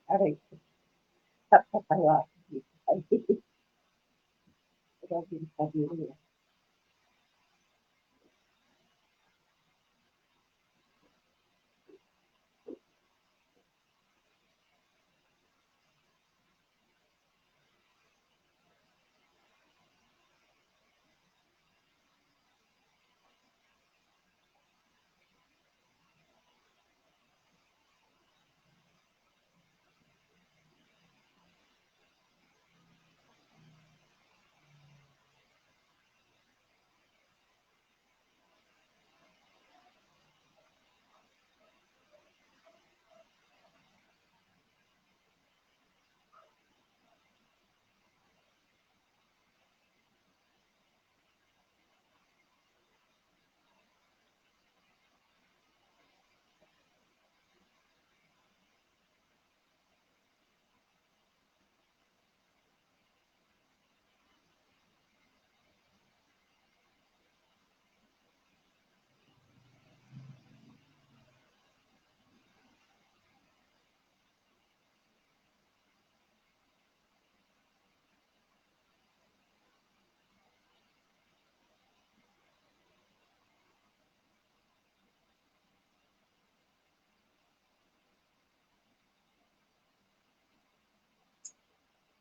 Aray ko, napatawa ako dito. Ay, grabe yung sabi.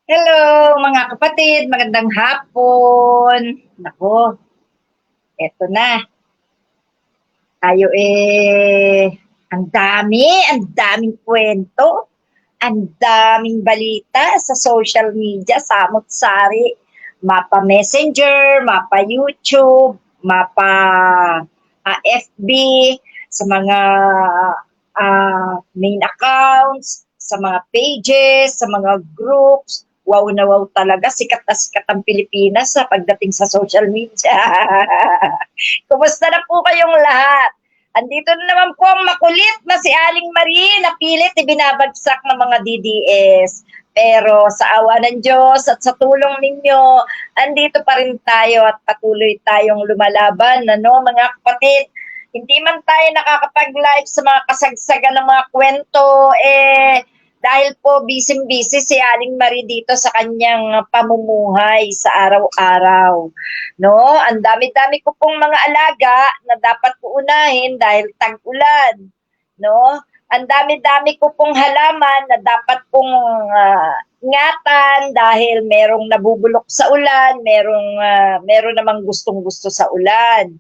Hello mga kapatid, magandang hapon. Nako, eto na. Tayo ang daming kwento, ang daming balita sa social media, samot-sari. Mapa Messenger, mapa YouTube, mapa FB, sa mga main accounts, sa mga pages, sa mga groups. Wow na wow talaga, sikat na sikat ang Pilipinas sa pagdating sa social media. Kumusta na po kayong lahat? Andito na naman po ang makulit na si Aling Marie na pilit ibinabagsak ng mga DDS. Pero sa awa ng Diyos at sa tulong ninyo, andito pa rin tayo at patuloy tayong lumalaban, ano mga kapatid? Hindi man tayo nakakapag-live sa mga kasagsagan ng mga kwento, dahil po busy-busy si Aling Marie dito sa kanyang pamumuhay sa araw-araw. No, ang dami-dami ko pong mga alaga na dapat uunahin dahil tag-ulan. No, ang dami-dami ko pong halaman na dapat pong ingatan dahil merong nabubulok sa ulan, meron namang gustong-gusto sa ulan.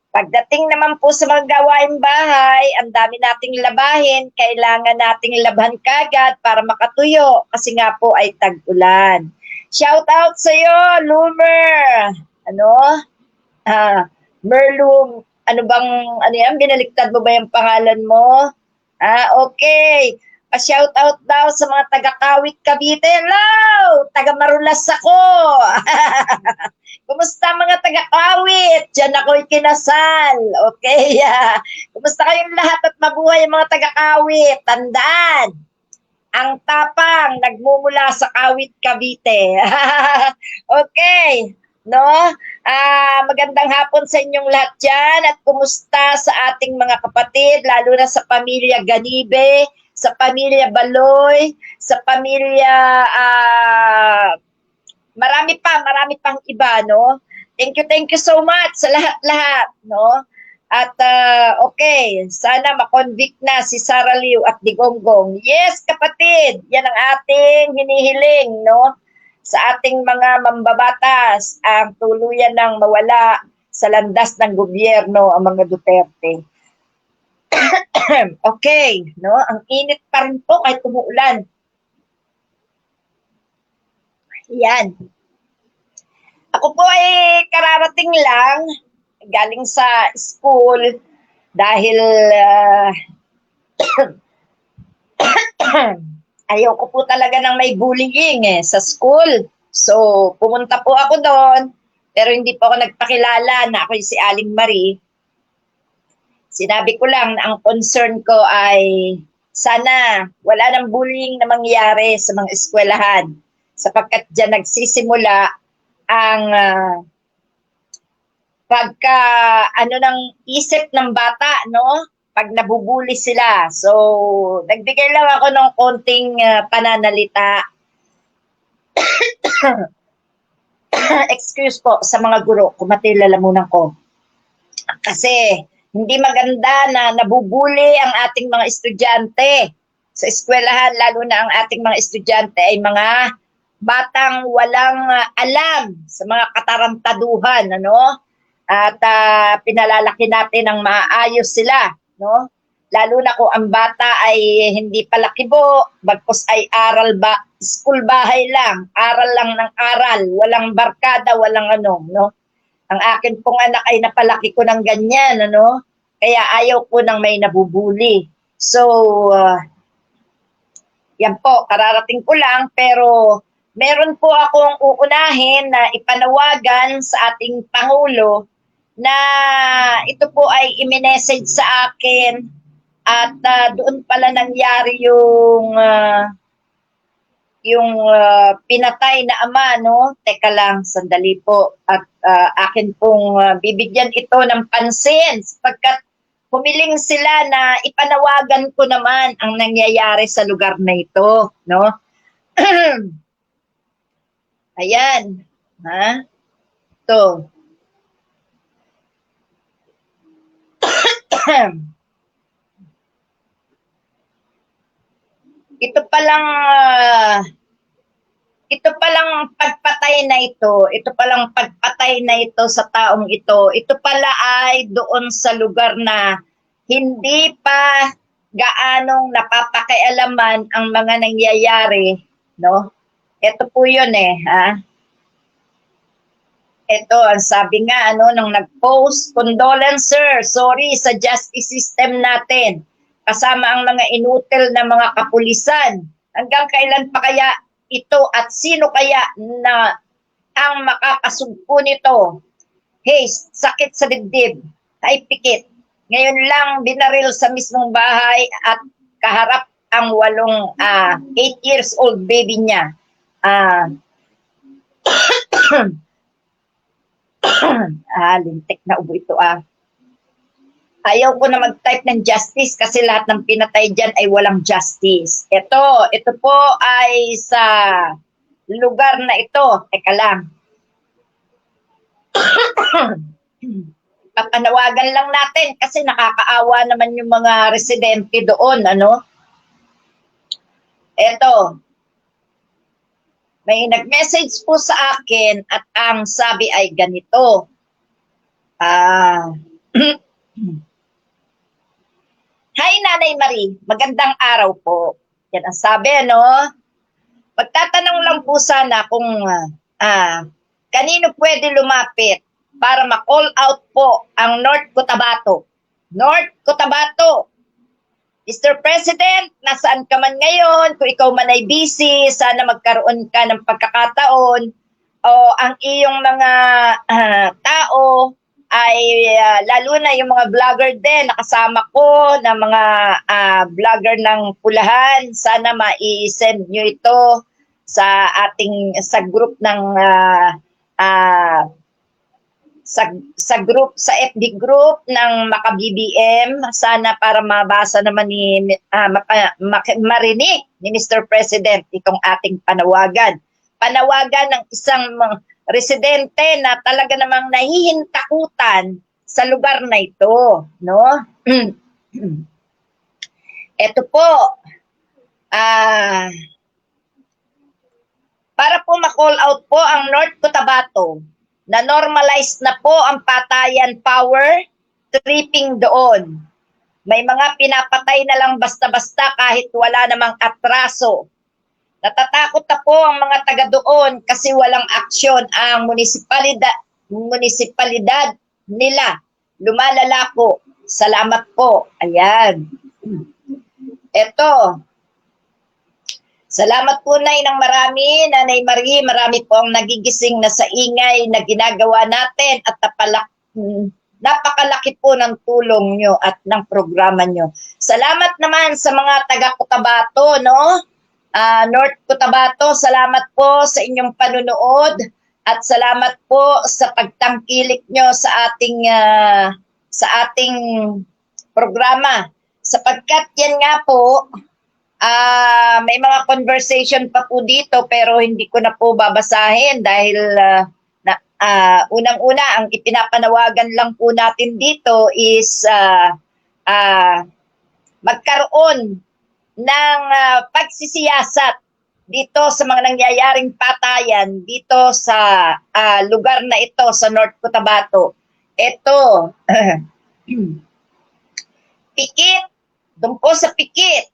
Pagdating naman po sa mga gawaing bahay, ang dami nating labahin, kailangan nating labhan kagad para makatuyo kasi nga po ay tag-ulan. Shout out sa iyo, Loomer. Ano? Merlum, ano yan? Binaliktad mo ba yung pangalan mo? Okay. Pa-shout out daw sa mga taga-Kawit Cavite. Hello! Taga-Marulas ako. Kumusta mga taga-Kawit? Diyan ako'y kinasal. Okay. Kumusta kayong lahat at mabuhay ang mga taga-Kawit? Tandaan, ang tapang nagmumula sa Kawit Cavite. Okay. No? Magandang hapon sa inyong lahat dyan at kumusta sa ating mga kapatid, lalo na sa pamilya Ganibe, sa pamilya Baloy, sa pamilya marami pang iba, no? Thank you so much sa lahat-lahat, no? At okay, sana makonvict na si Sara Liu at Digonggong. Yes, kapatid, yan ang ating hinihiling, no? Sa ating mga mambabatas, ang tuluyan ng mawala sa landas ng gobyerno ang mga Duterte. Okay, no? Ang init pa rin po kahit umuulan. Yan. Ako po ay kararating lang galing sa school dahil ayoko po talaga ng may bullying sa school. So, pumunta po ako doon, pero hindi po ako nagpakilala na ako si Aling Marie. Sinabi ko lang na ang concern ko ay sana wala nang bullying na mangyari sa mga eskwelahan sapagkat diyan nagsisimula ang pagka ng isip ng bata, no? pag nabubuli sila. So, nagbigay lang ako ng konting pananalita. Excuse po sa mga guro, kumati lalamunan ko. Kasi hindi maganda na nabubuli ang ating mga estudyante sa eskwelahan, lalo na ang ating mga estudyante ay mga batang walang alam sa mga katarantaduhan, ano? At pinalalaki natin ng maayos sila, no? Lalo na kung ang bata ay hindi pala kibo, bagkus ay aral ba, school bahay lang, aral lang ng aral, walang barkada, walang ano, no? Ang akin pong anak ay napalaki ko ng ganyan, ano? Kaya ayaw ko nang may nabubuli. So, yan po, kararating ko lang, pero meron po akong uunahin na ipanawagan sa ating Pangulo na ito po ay i-message sa akin at doon pala nangyari yung pinatay na ama, no? Teka lang, sandali po. At akin pong bibigyan ito ng pansin sapagkat humiling sila na ipanawagan ko naman ang nangyayari sa lugar na ito, no? Ayan. Ha? Ito. ito palang pagpatay na ito sa taong ito pala ay doon sa lugar na hindi pa gaanong napapakialaman ang mga nangyayari, no? Ito po yun ha? Ito, ang sabi nga, nung nag-post, condolence sir, sorry sa justice system natin. Kasama ang mga inutil na mga kapulisan. Hanggang kailan pa kaya ito at sino kaya na ang makakasugpo nito? Hey, sakit sa dibdib. Ay, pikit. Ngayon lang binaril sa mismong bahay at kaharap ang 8 years old baby niya. Lintik na ubo ito Ayaw ko na mag-type ng justice kasi lahat ng pinatay dyan ay walang justice. Ito po ay sa lugar na ito. Teka lang. Papanawagan lang natin kasi nakakaawa naman yung mga residente doon, ano? Ito. May nag-message po sa akin at ang sabi ay ganito. Hi Nanay Marie, magandang araw po. Yan ang sabi, ano? Magtatanong lang po sana kung kanino pwede lumapit para ma-call out po ang North Cotabato. North Cotabato, Mr. President, nasaan ka man ngayon? Kung ikaw man ay busy, sana magkaroon ka ng pagkakataon o ang iyong mga tao ay lalo na yung mga vlogger din, nakasama ko na mga vlogger ng Pulahan, sana ma-send nyo ito sa group ng sa FB group ng Maka-BBM, sana para mabasa naman marinig ni Mr. President itong ating panawagan ng isang residente na talaga namang nahihintakutan sa lugar na ito, no? Ito po, para po ma-call out po ang North Cotabato, na normalize na po ang patayan power tripping doon. May mga pinapatay na lang basta-basta kahit wala namang atraso. Natatakot na po ang mga taga doon kasi walang aksyon ang munisipalidad nila. Lumalala po. Salamat po. Ayan. Ito. Salamat po Nay ng marami, Nanay Marie. Marami po ang nagigising na sa ingay na ginagawa natin at napakalaki po ng tulong nyo at ng programa nyo. Salamat naman sa mga taga Cotabato, no? North Cotabato, salamat po sa inyong panunood at salamat po sa pagtangkilik nyo sa ating programa. Sapagkat yan nga po, may mga conversation pa po dito pero hindi ko na po babasahin dahil unang-una ang ipinapanawagan lang po natin dito is magkaroon ng pagsisiyasat dito sa mga nangyayaring patayan dito sa lugar na ito sa North Cotabato. Ito, Pikit, doon po sa Pikit,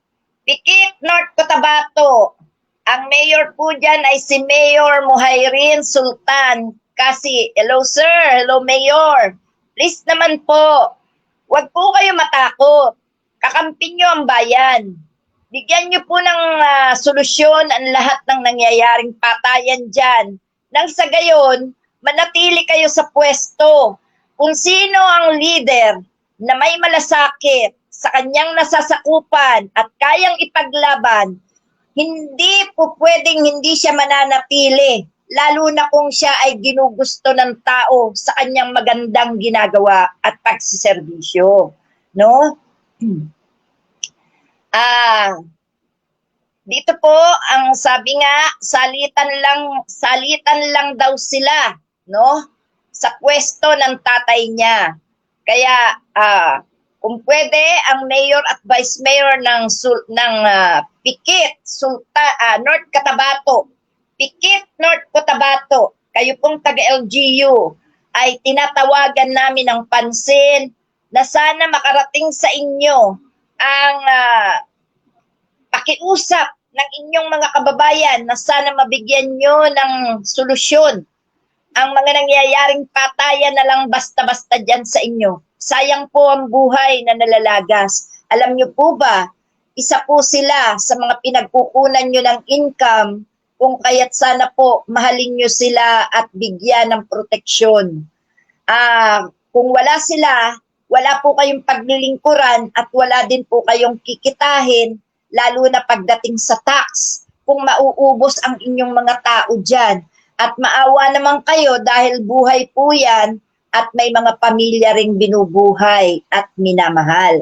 North Cotabato. Ang mayor po dyan ay si Mayor Muhayrin Sultan. Kasi, hello sir, hello mayor. Please naman po, huwag po kayo matakot. Kakampin nyo ang bayan. Bigyan nyo po ng solusyon ang lahat ng nangyayaring patayan dyan. Nang sa gayon, manatili kayo sa pwesto. Kung sino ang leader na may malasakit sa kanyang nasasakupan at kayang ipaglaban, hindi po pwedeng hindi siya mananatili, lalo na kung siya ay ginugusto ng tao sa kanyang magandang ginagawa at pagsiservisyo. No? Dito po, ang sabi nga, salitan lang daw sila, no? Sa pwesto ng tatay niya. Kaya, kung pwede, ang mayor at vice mayor ng Pikit, North Cotabato, Pikit, North Cotabato, kayo pong taga-LGU, ay tinatawagan namin ng pansin na sana makarating sa inyo ang pakiusap ng inyong mga kababayan na sana mabigyan nyo ng solusyon ang mga nangyayaring patayan na lang basta-basta dyan sa inyo. Sayang po ang buhay na nalalagas. Alam nyo po ba, isa po sila sa mga pinagkukunan nyo ng income kung kaya't sana po mahalin nyo sila at bigyan ng proteksyon. Kung wala sila, wala po kayong paglilingkuran at wala din po kayong kikitahin, lalo na pagdating sa tax, kung mauubos ang inyong mga tao dyan. At maawa naman kayo dahil buhay po yan at may mga pamilya ring binubuhay at minamahal.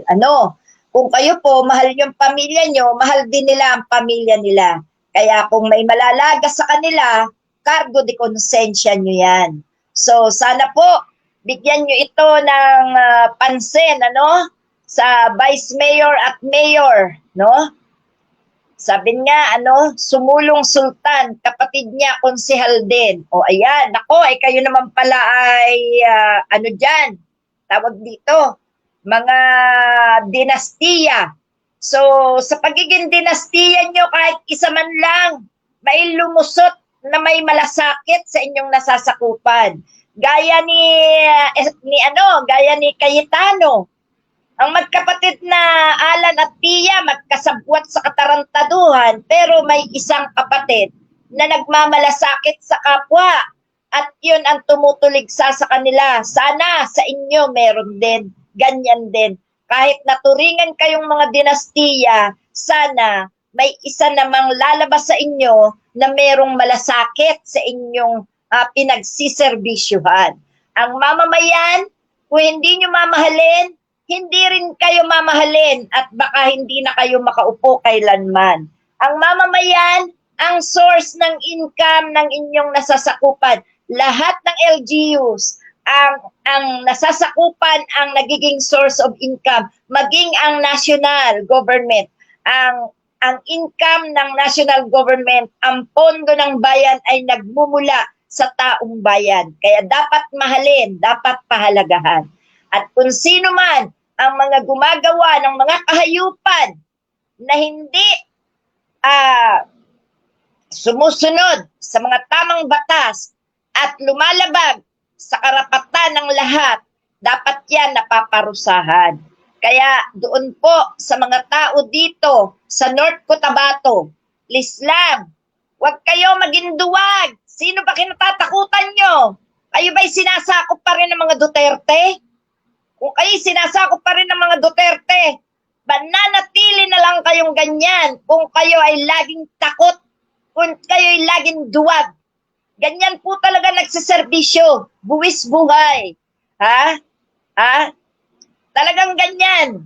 Kung kayo po, mahal yung pamilya nyo, mahal din nila ang pamilya nila. Kaya kung may malalaga sa kanila, cargo de konsensya nyo yan. So sana po, bigyan nyo ito ng pansin, sa vice mayor at mayor, no? Sabi nga, sumulong sultan, kapatid niya, konsehal din. O ayan, kayo naman pala ay, dyan, tawag dito, mga dinastiya. So, sa pagiging dinastiya nyo, kahit isa man lang, may lumusot na may malasakit sa inyong nasasakupan. Gaya ni Cayetano. Ang magkapatid na Alan at Pia magkasabwat sa katarantaduhan pero may isang kapatid na nagmamalasakit sa kapwa at yun ang tumutuligsa sa kanila. Sana sa inyo meron din, ganyan din. Kahit naturingan kayong mga dinastiya, sana may isa namang lalabas sa inyo na merong malasakit sa inyong pinagsiserbisyuhan. Ang mamamayan, kung hindi nyo mamahalin, hindi rin kayo mamahalin at baka hindi na kayo makaupo kailanman. Ang mamamayan, ang source ng income ng inyong nasasakupan. Lahat ng LGUs, ang nasasakupan ang nagiging source of income, maging ang national government. Ang income ng national government, ang pondo ng bayan ay nagmumula sa taong bayan. Kaya dapat mahalin, dapat pahalagahan. At kung sino man ang mga gumagawa ng mga kahayupan na hindi sumusunod sa mga tamang batas at lumalabag sa karapatan ng lahat, dapat yan napaparusahan. Kaya doon po sa mga tao dito sa North Cotabato, please lang, huwag kayo maging duwag. Sino ba kinatatakutan nyo? Kayo ba'y sinasakop pa rin ng mga Duterte? Kung kayo sinasakop pa rin ng mga Duterte, nananatili na lang kayong ganyan kung kayo ay laging takot, kung kayo ay laging duwag. Ganyan po talaga nagsiservisyo, buwis buhay. Talagang ganyan.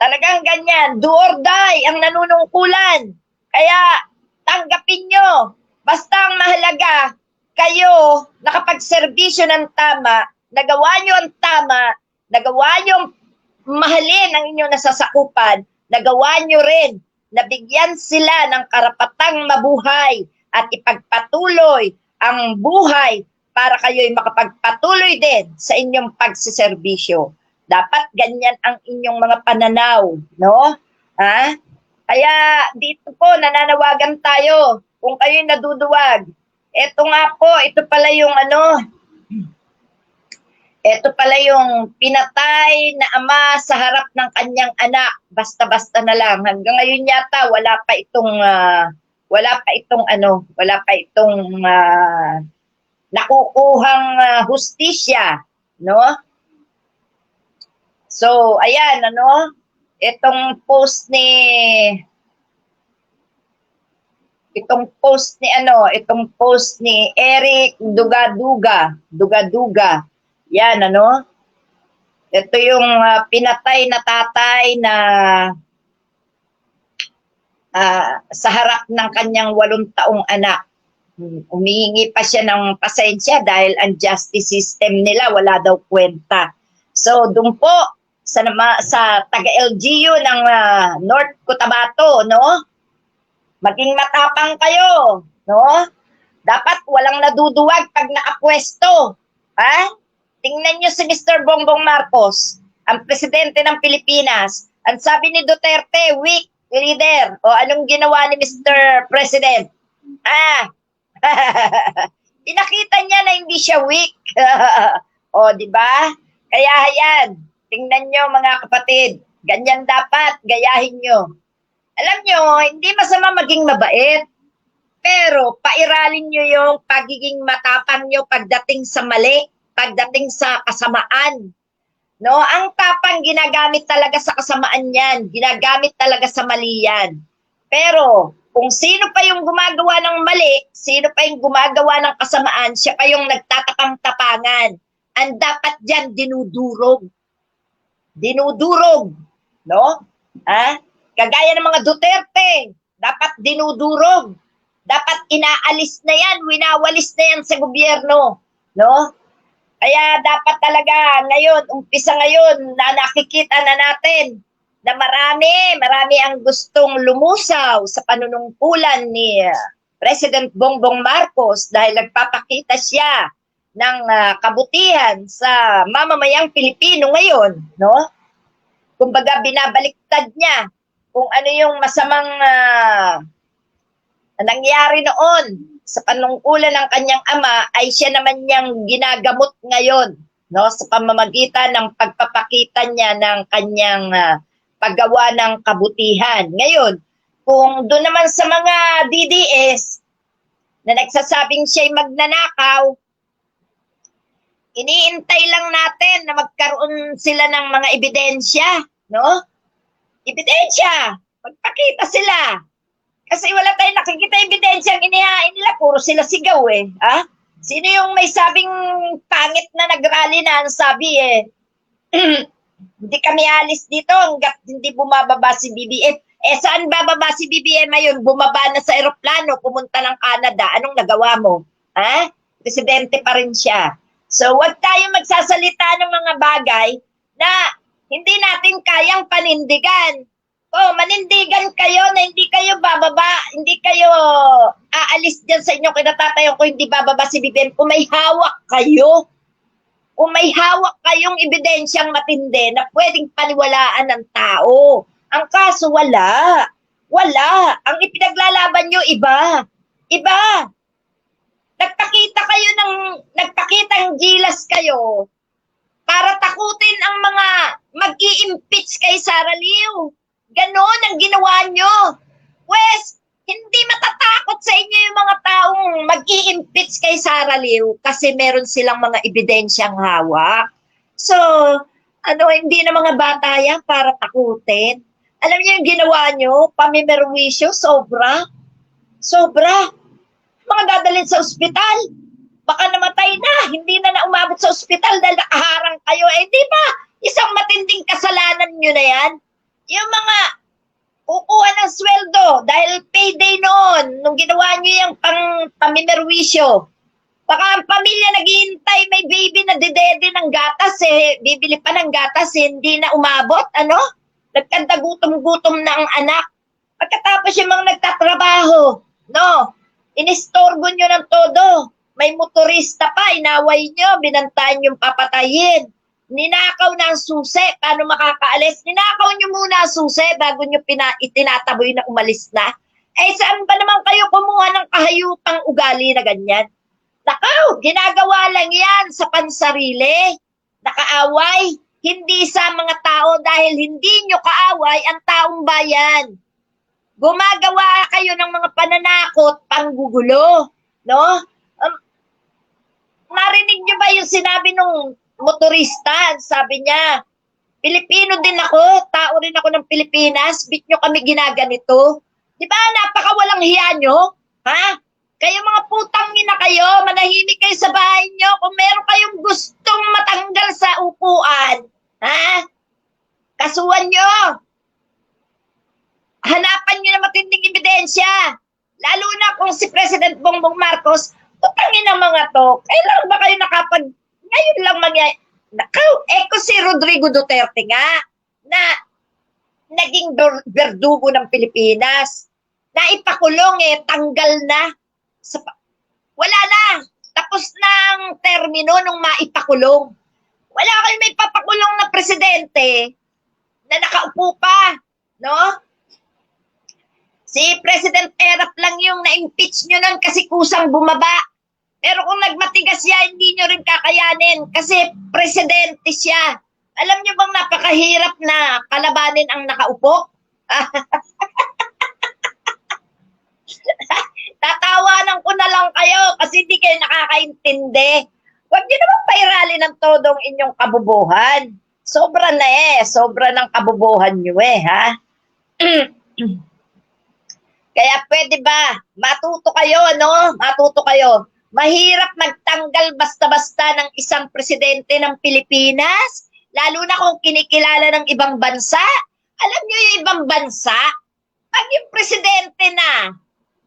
Talagang ganyan, do or die ang nanunungkulan. Kaya tanggapin nyo. Basta ang mahalaga, kayo nakapagserbisyo ng tama, nagawa nyo ang tama, nagawa nyo mahalin ang inyong nasasakupan, nagawa nyo rin, nabigyan sila ng karapatang mabuhay at ipagpatuloy ang buhay para kayo'y makapagpatuloy din sa inyong pagsiserbisyo. Dapat ganyan ang inyong mga pananaw, no? Ha? Kaya dito po, nananawagan tayo kung kayo'y naduduwag. Ito nga po, ito pala yung ito pala yung pinatay na ama sa harap ng kanyang anak. Basta-basta na lang. Hanggang ngayon yata, wala pa itong nakukuhang hustisya, no? So, ayan, itong post ni Eric Dugaduga. Yan, ito yung pinatay na tatay na sa harap ng kanyang 8 taong anak. Humihingi pa siya ng pasensya dahil ang justice system nila wala daw kwenta. So, doon po, sa taga-LGU ng North Cotabato, no? Maging matapang kayo, no? Dapat walang naduduwag pag nakapwesto. Ha? Tingnan nyo si Mr. Bongbong Marcos, ang presidente ng Pilipinas. Ang sabi ni Duterte, weak leader. O anong ginawa ni Mr. President? Pinakita niya na hindi siya weak. O, di ba? Kaya yan, tingnan nyo mga kapatid, ganyan dapat, gayahin nyo. Alam nyo, hindi masama maging mabait, pero pairalin nyo yung pagiging matapang nyo pagdating sa mali, pagdating sa kasamaan. No, ang tapang ginagamit talaga sa kasamaan yan, ginagamit talaga sa mali yan. Pero kung sino pa yung gumagawa ng mali, sino pa yung gumagawa ng kasamaan, siya pa yung nagtatapang-tapangan. Ang dapat dyan, dinudurog. Dinudurog. No? Kagaya ng mga Duterte, dapat dinudurog. Dapat inaalis na yan, winawalis na yan sa gobyerno. No? Kaya dapat talaga ngayon, umpisa ngayon na nakikita na natin na marami ang gustong lumusaw sa panunungkulan ni President Bongbong Marcos dahil nagpapakita siya ng kabutihan sa mamamayang Pilipino ngayon, no? Kumbaga binabaliktad niya kung ano yung masamang nangyari noon sa panungkulan ng kanyang ama ay siya naman niyang ginagamot ngayon, no, sa pamamagitan ng pagpapakita niya ng kanyang paggawa ng kabutihan. Ngayon, kung doon naman sa mga DDS na nagsasabing siya'y magnanakaw, iniintay lang natin na magkaroon sila ng mga ebidensya, no? Ebidensya! Magpakita sila. Kasi wala tayong nakikita ebidensya ang inihain nila. Puro sila sigaw eh. Sino yung may sabing pangit na nagrally na ang sabi hindi kami alis dito hanggat hindi bumababa si BBM. Saan bababa si BBM ngayon? Bumaba na sa eroplano, pumunta ng Canada. Anong nagawa mo? Presidente pa rin siya. So, wag tayong magsasalita ng mga bagay na hindi natin kayang panindigan. Manindigan kayo na hindi kayo bababa, hindi kayo aalis dyan sa inyong kinatatayo kung hindi bababa si BBM. Kung may hawak kayo, kung may hawak kayong ebidensyang matindi na pwedeng paniwalaan ng tao. Ang kaso, wala. Wala. Ang ipinaglalaban nyo, iba. Iba. Nagpakitang gilas kayo para takutin ang mga mag-i-impeach kay Sara Liu. Ganon ang ginawa nyo. Pwes, hindi matatakot sa inyo yung mga taong mag-i-impeach kay Sara Liu kasi meron silang mga ebidensyang hawak. So, hindi na mga bata yan para takutin. Alam niyo yung ginawa nyo, pamimerwisyo, sobra. Sobra. Mga dadalhin sa ospital. Baka namatay na, hindi na umabot sa ospital dahil nakaharang kayo. Di ba? Isang matinding kasalanan nyo na yan. yung mga kukuha ng sweldo dahil payday noon nung ginawa nyo yung pamimerwisyo. Baka ang pamilya naghihintay, may baby na didede ng gatas bibili pa ng gatas hindi na umabot, ano? Nagkanda gutom-gutom na ang anak. Pagkatapos yung mga nagtatrabaho, no? Inistorbo nyo ng todo. May motorista pa, inaway nyo, binantaan yung papatayin. Ninakaw na ang susi, paano makakaalis? Ninakaw nyo muna ang susi bago nyo itinataboy na umalis na. Saan ba naman kayo kumuha ng kahayupang ugali na ganyan? Nakaw, ginagawa lang yan sa pansarili. Nakaaway, hindi sa mga tao dahil hindi nyo kaaway ang taong bayan. Gumagawa kayo ng mga pananakot, panggugulo, no? Narinig nyo ba yung sinabi nung motorista? Sabi niya, Pilipino din ako, tao rin ako ng Pilipinas, bit nyo kami ginaganito. Di ba, napakawalang hiya nyo? Ha? Kayo mga putang ina kayo, manahimik kayo sa bahay nyo. Kung meron kayong gustong matanggal sa upuan, ha? Kasuhan nyo. Hanapan nyo na matinding ebidensya. Lalo na kung si President Bongbong Marcos, putangin ang mga to. Kailan ba kayo ngayon lang kung si Rodrigo Duterte nga, na naging berdugo ng Pilipinas, na ipakulong tanggal na. Wala na. Tapos na ang termino nung maipakulong. Wala kayong may papakulong na presidente na nakaupo pa, no? Si President Erap lang yung na-impeach nyo nun kasi kusang bumaba. Pero kung nagmatigas siya, hindi nyo rin kakayanin kasi presidente siya. Alam nyo bang napakahirap na kalabanin ang nakaupo? Tatawanan ko na lang kayo kasi hindi kayo nakakaintindi. Huwag nyo naman pairali ng todong inyong kabubuhan. Sobra na sobra ng kabubuhan nyo ha? Kaya pwede ba, matuto kayo, no? Matuto kayo. Mahirap magtanggal basta-basta ng isang presidente ng Pilipinas, lalo na kung kinikilala ng ibang bansa. Alam nyo yung ibang bansa, pag yung presidente na,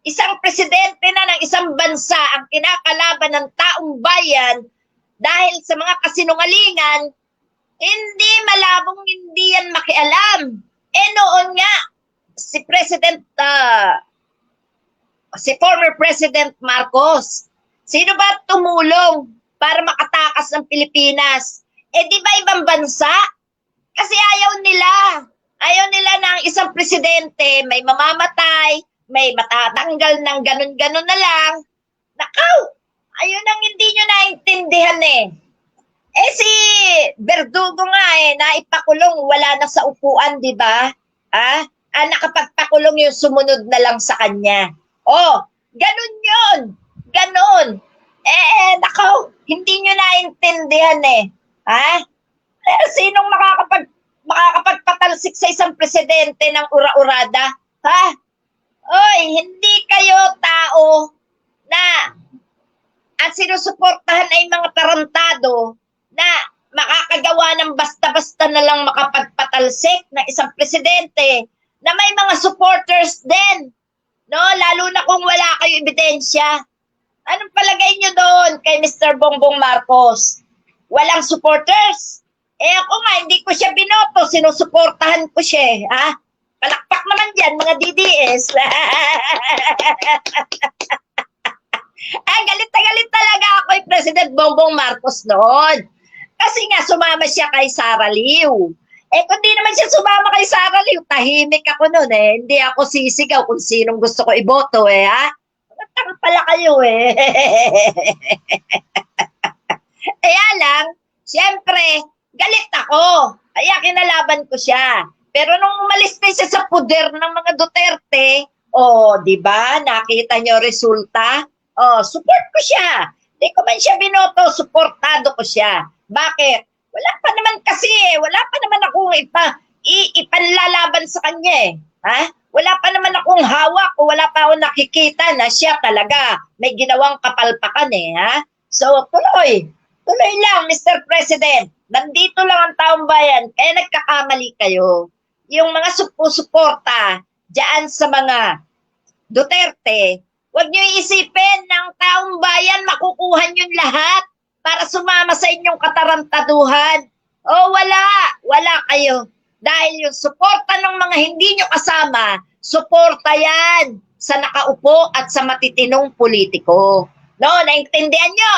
isang presidente na ng isang bansa ang kinakalaban ng taong bayan dahil sa mga kasinungalingan, hindi malabong hindi yan makialam. Noon nga, si former President Marcos, sino ba tumulong para makatakas ng Pilipinas? Di ba ibang bansa? Kasi ayaw nila. Ayaw nila ng isang presidente, may mamamatay, may matatanggal ng ganun-ganun na lang. Nakaw! Ayun ang hindi nyo naintindihan si Verdugo nga naipakulong, wala na sa upuan, di ba? Nakapagpakulong yung sumunod na lang sa kanya. Ganun yun. Ganun. Nakaw, hindi nyo naintindihan Sinong makakapagpatalsik sa isang presidente ng ura-urada? Hindi kayo tao na ang sinusuportahan ay mga tarantado na makakagawa ng basta-basta na lang makapagpatalsik ng isang presidente na may mga supporters din. No, lalo na kung wala kayo ebidensya. Anong palagay nyo doon kay Mr. Bongbong Marcos? Walang supporters? Ako nga, hindi ko siya binoto, sinusuportahan ko siya Palakpak naman dyan, mga DDS. Galit na galit talaga ako kay President Bongbong Marcos noon. Kasi nga, sumama siya kay Sara Liu. Kung di naman siya sumama kay Sara Liu, tahimik ako noon Hindi ako sisigaw kung sinong gusto ko iboto Matang pala kayo Kaya lang, siyempre, galit ako. Kaya kinalaban ko siya. Pero nung umalis na siya sa poder ng mga Duterte, di ba? Nakita niyo resulta? Support ko siya. Hindi ko man siya binoto, supportado ko siya. Bakit? Wala pa naman kasi wala pa naman akong ipanlalaban sa kanya Wala pa naman akong hawak o wala pa akong nakikita na siya talaga may ginawang kapalpakan So, tuloy lang, Mr. President. Nandito lang ang taong bayan, kaya nagkakamali kayo. yung mga suporta diyan sa mga Duterte, huwag niyo iisipin ng taong bayan makukuha niyo lahat para sumama sa inyong katarantaduhan. O wala kayo. Dahil yung suporta ng mga hindi nyo kasama, suporta yan sa nakaupo at sa matitinong politiko. No, naintindihan nyo?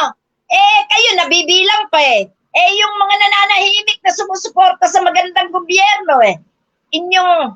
Kayo nabibilang pa eh. Yung mga nananahimik na sumusuporta sa magandang gobyerno inyong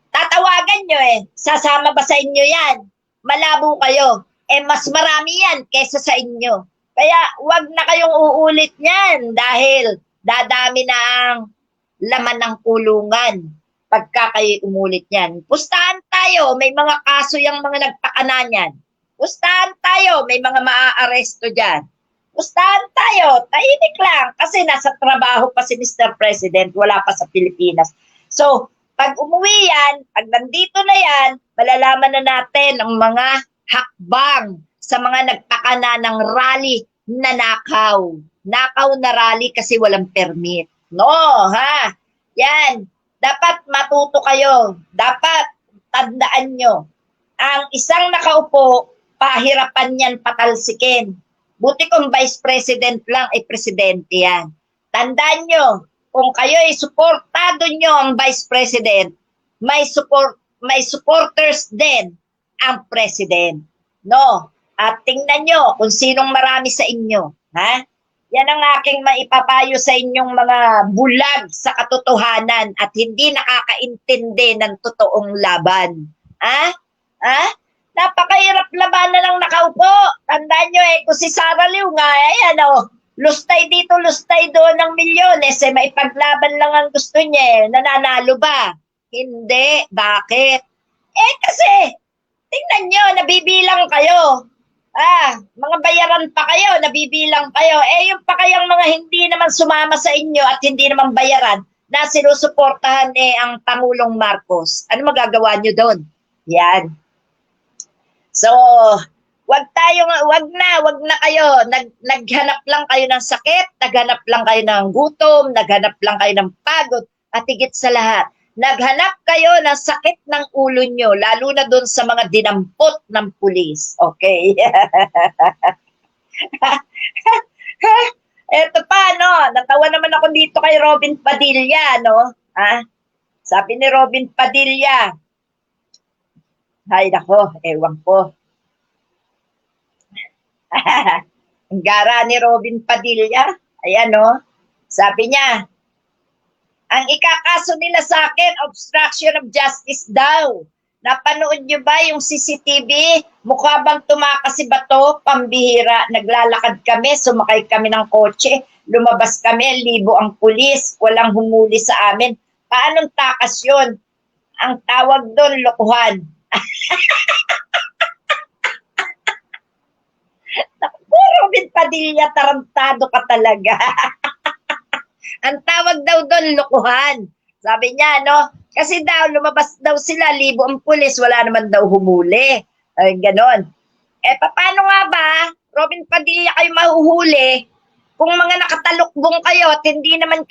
tatawagan nyo sasama ba sa inyo yan? Malabo kayo. Mas marami yan kesa sa inyo. Kaya wag na kayong uulit niyan dahil dadami na ang laman ng kulungan pagka kayo umulit yan. Pustahan tayo, may mga kaso yung mga nagpakana niyan. Pustahan tayo, may mga maaaresto dyan. Pustahan tayo, tahimik lang kasi nasa trabaho pa si Mr. President, wala pa sa Pilipinas. So, pag umuwi yan, pag nandito na yan, malalaman na natin ang mga hakbang sa mga nagpakana ng rally na nakaw. Nakaw na rally kasi walang permit. No, ha? Yan. Dapat matuto kayo. Dapat tandaan nyo. Ang isang nakaupo, pahirapan yan patalsikin. Buti kung vice president lang, presidente yan. Tandaan nyo, kung kayo suportado nyo ang vice president, may supporters din ang president. No? At tingnan nyo kung sinong marami sa inyo. Ha? Yan ang aking maipapayo sa inyong mga bulag sa katotohanan at hindi nakakaintindi ng totoong laban. Ha? Ha? Napakahirap labanan ng nakaupo. Tandaan nyo kung si Sara Liu nga, ayan lustay dito, lustay doon ng milyones, maipaglaban lang ang gusto niya, nananalo ba? Hindi. Bakit? Kasi, tingnan nyo, nabibilang kayo. Mga bayaran pa kayo, nabibilang kayo. Yung pa kayang mga hindi naman sumama sa inyo at hindi naman bayaran na sinusuportahan ang Pangulong Marcos. Ano magagawa nyo doon? Yan. So, wag na kayo. Naghanap lang kayo ng sakit, naghanap lang kayo ng gutom, naghanap lang kayo ng pagod, at higit sa lahat, naghanap kayo ng sakit ng ulo nyo, lalo na doon sa mga dinampot ng pulis. Okay? Eto pa, natawa naman ako dito kay Robin Padilla, Sabi ni Robin Padilla, ay nako, ewan ko. Ang gara ni Robin Padilla, ayan sabi niya, ang ikakaso nila sa akin, obstruction of justice daw. Napanood nyo ba yung CCTV? Mukha bang tumakas si Bato? Pambihira. Naglalakad kami, sumakay kami ng kotse. Lumabas kami, libo ang pulis. Walang humuli sa amin. Paanong takas yun? Ang tawag doon, lokohan. Robin Padilla, tarantado ka talaga. Ang tawag daw doon, lokohan. Sabi niya, kasi daw, lumabas daw sila, libo ang pulis, wala naman daw humuli. Ganon. Paano nga ba, Robin Padilla, kayo mahuhuli kung mga nakatalukbong kayo at hindi naman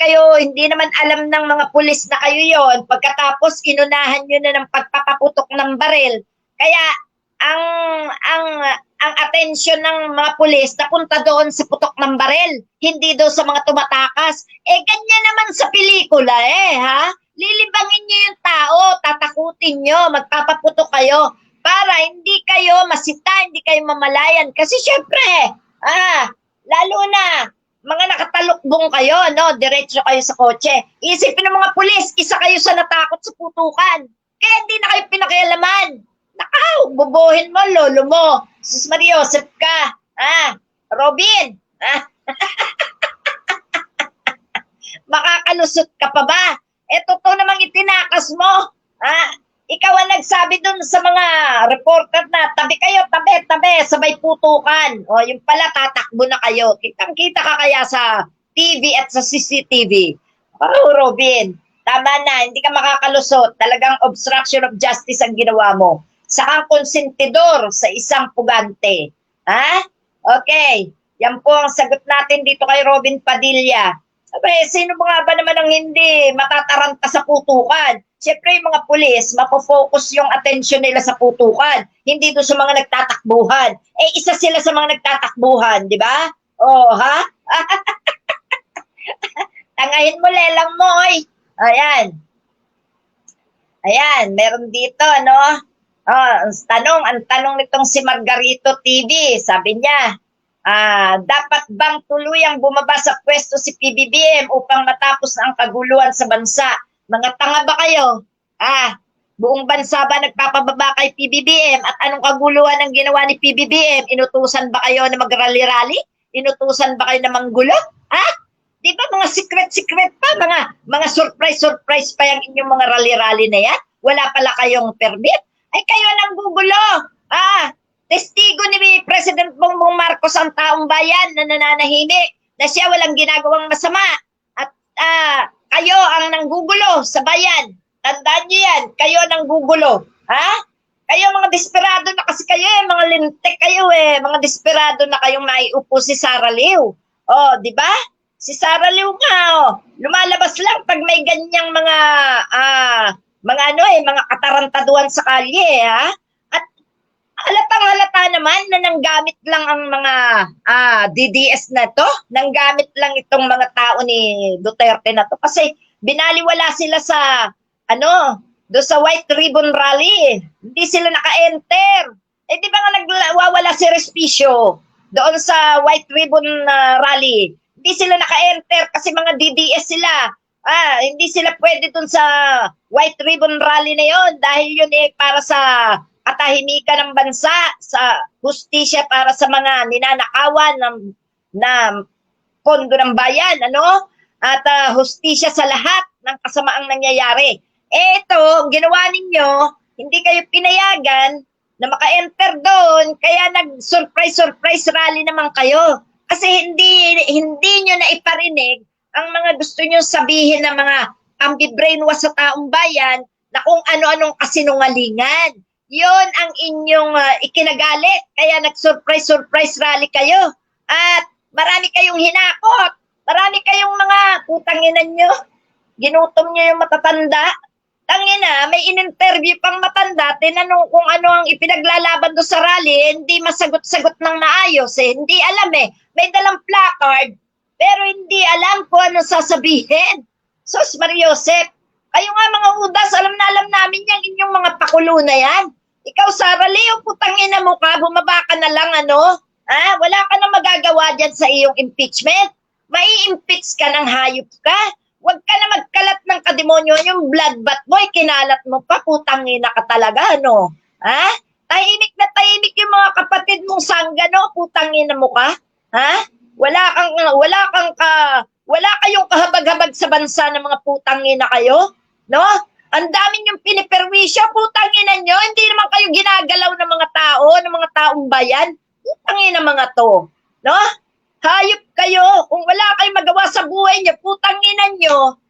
alam ng mga pulis na kayo yon. Pagkatapos, inunahan nyo na ng pagpapaputok ng baril. Kaya, ang atensyon ng mga pulis napunta doon sa putok ng baril, hindi doon sa mga tumatakas. Ganyan naman sa pelikula ha? Lilibangin nyo yung tao, tatakutin nyo, magpapaputok kayo para hindi kayo masita, hindi kayo mamalayan. Kasi syempre, lalo na, mga nakatalukbong kayo, diretso kayo sa kotse. Isipin ng mga pulis, isa kayo sa natakot sa putukan. Kaya hindi na kayo pinakialaman. Nakaw, bubuhin mo, lolo mo. Sus Maria, Joseph ka. Robin. Makakalusot ka pa ba? Totoo namang itinakas mo. Ikaw ang nagsabi dun sa mga reporter na tabi kayo, tabi, sabay putukan. Yung pala, tatakbo na kayo. Kitang-kita ka kaya sa TV at sa CCTV. Robin, tama na, hindi ka makakalusot. Talagang obstruction of justice ang ginawa mo. Sakang konsentidor sa isang pugante. Okay. Yan po ang sagot natin dito kay Robin Padilla. Sabi, sino ba nga ba naman ang hindi matataranta sa putukan? Siyempre, yung mga pulis, mapofocus yung attention nila sa putukan, hindi doon sa mga nagtatakbuhan. Eh, isa sila sa mga nagtatakbuhan, di ba? Oh, ha? Tangahin mo, lelang mo, oy. Ayan. Ayan, meron dito, ano? Oh, ang tanong nitong si Margarito TV, sabi niya, dapat bang tuluyang bumaba sa pwesto si PBBM upang matapos na ang kaguluhan sa bansa? Mga tanga ba kayo? Buong bansa ba nagpapababa kay PBBM? At anong kaguluhan ang ginawa ni PBBM? Inutusan ba kayo na magrally-rally? Inutusan ba kayo na manggulo? Di ba mga secret-secret pa? Mga surprise-surprise pa yung inyong mga rally-rally na yan? Wala pala kayong permit? Ay kayo nang gugulo. Testigo ni President Bongbong Marcos ang taong bayan na nananahimik na siya walang ginagawang masama. At kayo ang nanggugulo sa bayan. Tandaan niyo yan, kayo nanggugulo. Kayo mga desperado na kasi kayo mga lintik kayo mga desperado na kayong naiupo si Sara Liu. Oh, di ba? Si Sara Liu nga, lumalabas lang pag may ganyang mga katarantaduhan sa kalye, At halatang-halata naman na nanggamit lang ang mga DDS na to, nanggamit lang itong mga tao ni Duterte na to kasi binaliwala sila sa do sa White Ribbon Rally. Hindi sila naka-enter. Di ba nga nagwawala si Respicio doon sa White Ribbon Rally? Hindi sila naka-enter kasi mga DDS sila. Hindi sila pwede dun sa White Ribbon Rally na yon dahil yun para sa katahimikan ng bansa, sa hustisya para sa mga ninanakawan na pondo ng bayan, At hustisya sa lahat ng kasamaang nangyayari. Ito, ginawa ninyo, hindi kayo pinayagan na maka-enter doon, kaya nag-surprise rally naman kayo. Kasi hindi nyo na iparinig ang mga gusto nyo sabihin ng mga ambi-brainwash sa taong bayan na kung ano-anong kasinungalingan. Yon ang inyong ikinagalit. Kaya nag-surprise rally kayo. At marami kayong hinakot. Marami kayong mga putanginan nyo. Ginutom nyo yung matatanda. Tangina, may in-interview pang matanda, tinanong kung ano ang ipinaglalaban do sa rally, hindi masagot-sagot ng maayos Hindi alam May dalang placard, pero hindi alam kung ano sasabihin. Sos Mariosep, kayo nga mga udas, alam namin yung inyong mga pakulo na yan. Ikaw, Sara Leo, putangina mo ka, bumaba ka na lang, Wala ka na magagawa dyan sa iyong impeachment. Mai-impeach ka ng hayop ka. Huwag ka na magkalat ng kademonyo, yung bloodbath mo, kinalat mo pa, putangina ka talaga, Tahimik na tahimik yung mga kapatid mong sanggano, putangina mo ka, Wala kayong kahabag-habag sa bansa ng mga putangina kayo, Ang dami yung piniperwisyo, putangina nyo, hindi naman kayo ginagalaw ng mga tao, ng mga taong bayan, putangina mga to, Hayop kayo. Kung wala kayong magawa sa buhay niyo, putanginan nyo,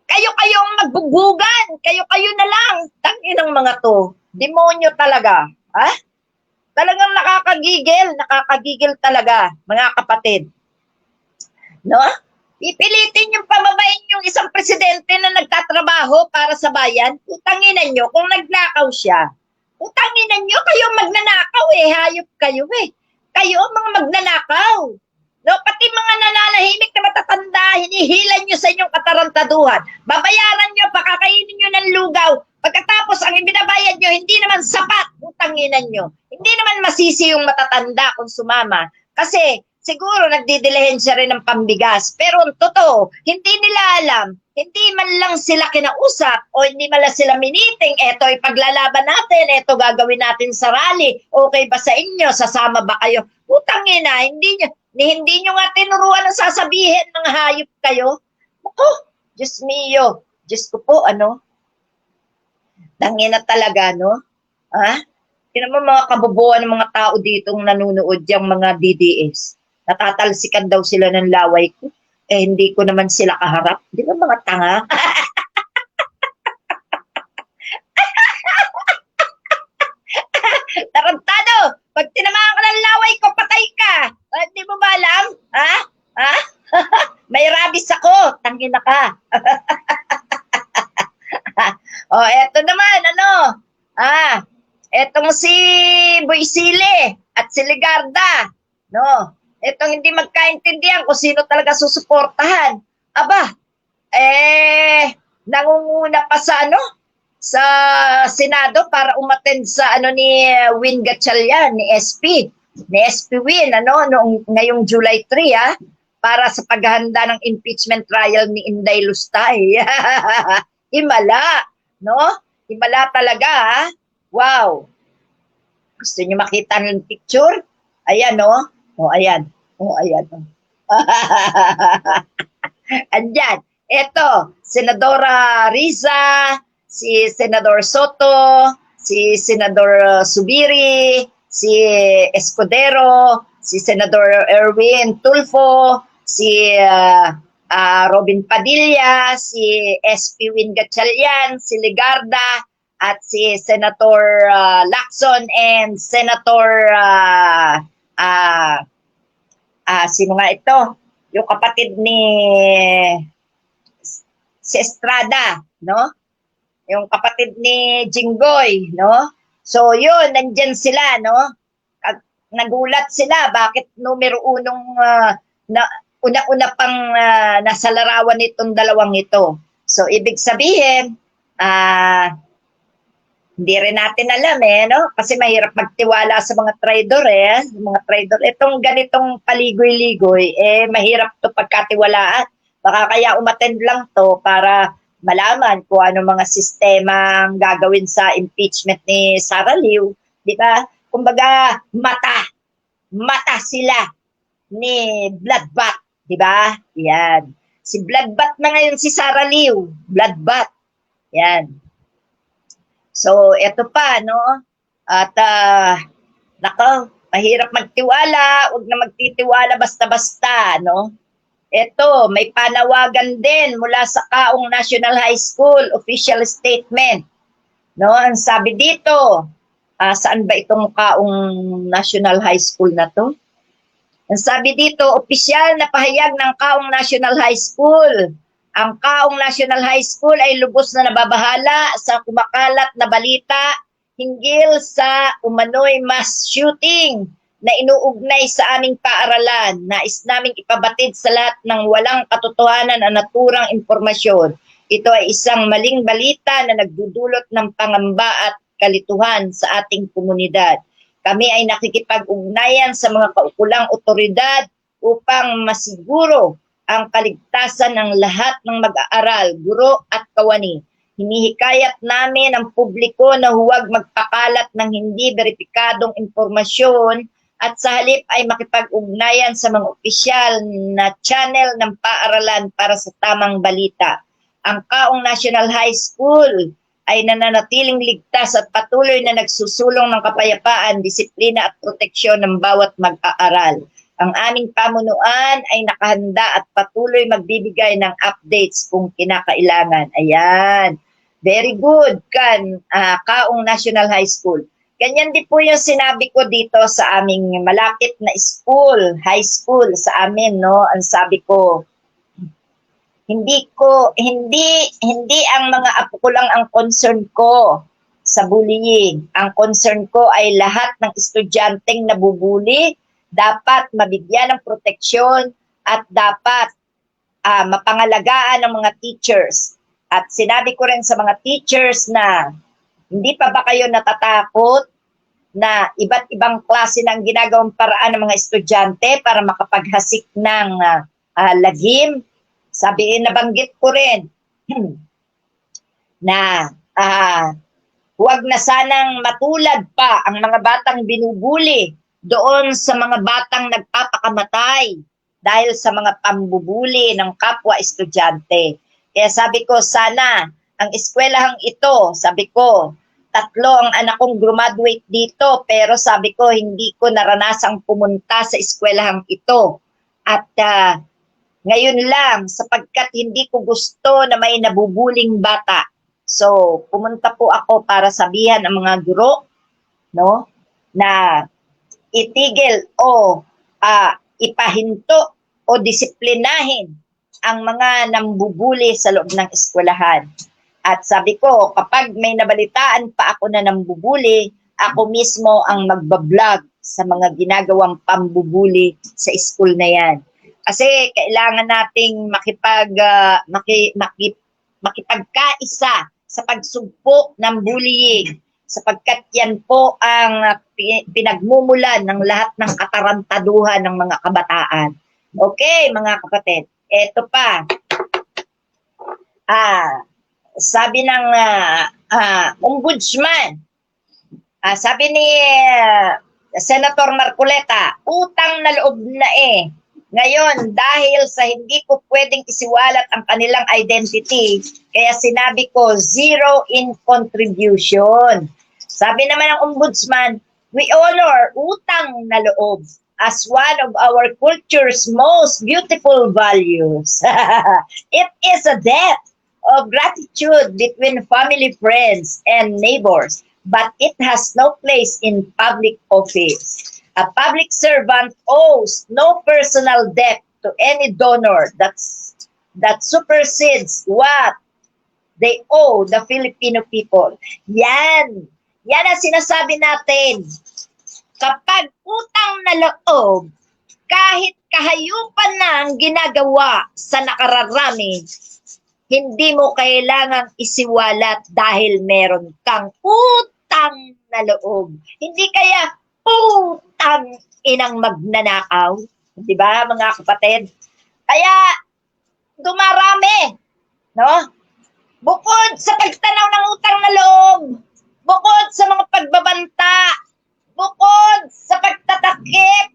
Kayo ang magbubugan. Kayo na lang. Tanginang mga to. Demonyo talaga. Talagang nakakagigil talaga, mga kapatid. Pipilitin yung pababain yung isang presidente na nagtatrabaho para sa bayan. Putanginan nyo, kung nagnakaw siya, putanginan nyo, kayo magnanakaw hayop kayo Kayo mga magnanakaw. Pati mga nananahimik na matatanda, hinihilan nyo sa inyong katarantaduhan. Babayaran nyo, pakakainin nyo ng lugaw. Pagkatapos, ang ibinabayad nyo, hindi naman sapat, utanginan nyo. Hindi naman masisi yung matatanda kung sumama. Kasi, siguro nagdidilihensya rin ng pambigas. Pero totoo, hindi nila alam. Hindi man lang sila kinausap o hindi man lang sila miniting. Eto ipaglalaban natin, eto gagawin natin sa rally. Okay ba sa inyo? Sasama ba kayo? Putangina, hindi nyo nga tinuruan ang sasabihin ng hayop kayo. Diyos mio. Diyos ko po, Tangina talaga, Tingnan mo mga kabubuan ng mga tao ditong nanonood, yung mga DDS. Natatalsikan daw sila ng laway ko. Hindi ko naman sila kaharap. Di ba mga tanga? Tarantado! Pag tinamaan ka ng laway ko, patay ka! Di mo ba alam? mahangin na ka. Eto naman, etong si Boisile at si Ligarda, no? Etong hindi magkaintindihan kung sino talaga susuportahan. Aba, nangunguna pa sa Senado para umattend sa ni Win Gatchalian, ni SP Win, ngayong July 3, para sa paghahanda ng impeachment trial ni Inday Lustay. Himala, no? Himala talaga, ha? Wow. Gusto niyo makita ng picture? Ayan, no? Ayan. Ayan. Andyan. Ito, Senadora Riza, si Senador Soto, si Senador Subiri, si Escudero, si Senador Erwin Tulfo, si Robin Padilla, si SP Win Gatchalian, si Ligarda, at si Senator Lacson and Senator sino nga ito? Yung kapatid ni si Estrada, no? Yung kapatid ni Jinggoy, no? So yun, nandyan sila, no? Nagulat sila bakit numero unong una-una pang nasa larawan nitong dalawang ito. So ibig sabihin, hindi rin natin alam, no? Kasi mahirap magtiwala sa mga traidor, mga traidor. Itong ganitong paligoy-ligoy, mahirap to pagkatiwalaan. Baka kaya umattend lang to para malaman kung ano mga sistema ang gagawin sa impeachment ni Sara Liu, di ba? Kumbaga, mata sila ni Bloodbath, di ba? Yan. Si Bloodbath na ngayon si Sara Liu, Bloodbath. Yan. So, eto pa, no? At, nako, mahirap magtiwala, huwag na magtitiwala basta-basta, no? Ito, may panawagan din mula sa Kaong National High School, official statement. No, ang sabi dito, saan ba itong Kaong National High School na to? Ang sabi dito, opisyal na pahayag ng Kaong National High School. Ang Kaong National High School ay lubos na nababahala sa kumakalat na balita hinggil sa umano'y mass shooting na inuugnay sa aming paaralan. Nais naming ipabatid sa lahat ng walang katotohanan ang naturang impormasyon. Ito ay isang maling balita na nagdudulot ng pangamba at kalituhan sa ating komunidad. Kami ay nakikipag-ugnayan sa mga kaukulang otoridad upang masiguro ang kaligtasan ng lahat ng mag-aaral, guro at kawani. Hinihikayat namin ang publiko na huwag magpakalat ng hindi beripikadong impormasyon at sa halip ay makipag-ugnayan sa mga opisyal na channel ng paaralan para sa tamang balita. Ang Kaong National High School ay nananatiling ligtas at patuloy na nagsusulong ng kapayapaan, disiplina at proteksyon ng bawat mag-aaral. Ang aming pamunuan ay nakahanda at patuloy magbibigay ng updates kung kinakailangan. Ayan. Very good, Kaong National High School. Ganyan din po yung sinabi ko dito sa aming malapit na school, high school sa amin, no? Ang sabi ko, hindi ang mga apo ko lang ang concern ko sa bullying. Ang concern ko ay lahat ng estudyanteng nabubuli dapat mabigyan ng proteksyon at dapat mapangalagaan ng mga teachers. At sinabi ko rin sa mga teachers na hindi pa ba kayo natatakot na iba't ibang klase ng ginagawang paraan ng mga estudyante para makapaghasik ng lagim? Nabanggit ko rin na huwag na sanang matulad pa ang mga batang binubuli doon sa mga batang nagpapakamatay dahil sa mga pambubuli ng kapwa estudyante. Kaya sabi ko, sana ang eskwelahang ito, sabi ko, 3 ang anak kong graduate dito, pero sabi ko, hindi ko naranasang pumunta sa eskwelahang ito. At ngayon lang, sapagkat hindi ko gusto na may nabubuling bata. So, pumunta po ako para sabihan ang mga guro, no, na itigil o ipahinto o disiplinahin ang mga nambubuli sa loob ng eskwelahan. At sabi ko, kapag may nabalitaan pa ako na nambubuli, ako mismo ang magbablog sa mga ginagawang pambubuli sa school na yan. Kasi kailangan nating makipagkaisa sa pagsugpo ng bullying sapagkat yan po ang pinagmumulan ng lahat ng katarantaduhan ng mga kabataan. Okay, mga kapatid. Eto pa. Sabi ng ombudsman, sabi ni Senator Marcoleta, utang na loob na Ngayon, dahil sa hindi ko pwedeng isiwalat ang kanilang identity, kaya sinabi ko, zero in contribution. Sabi naman ng ombudsman, we honor utang na loob as one of our culture's most beautiful values. It is a debt of gratitude between family, friends, and neighbors, but it has no place in public office. A public servant owes no personal debt to any donor that supersedes what they owe the Filipino people. Yan ang sinasabi natin. Kapag utang na loob, kahit kahayupan na ang ginagawa sa nakararami, hindi mo kailangang isiwalat dahil meron kang utang na loob. Hindi kaya utang inang magnanakaw. Di ba, mga kapatid? Kaya, dumarami. No? Bukod sa pagtanaw ng utang na loob, bukod sa mga pagbabanta, bukod sa pagtatakip,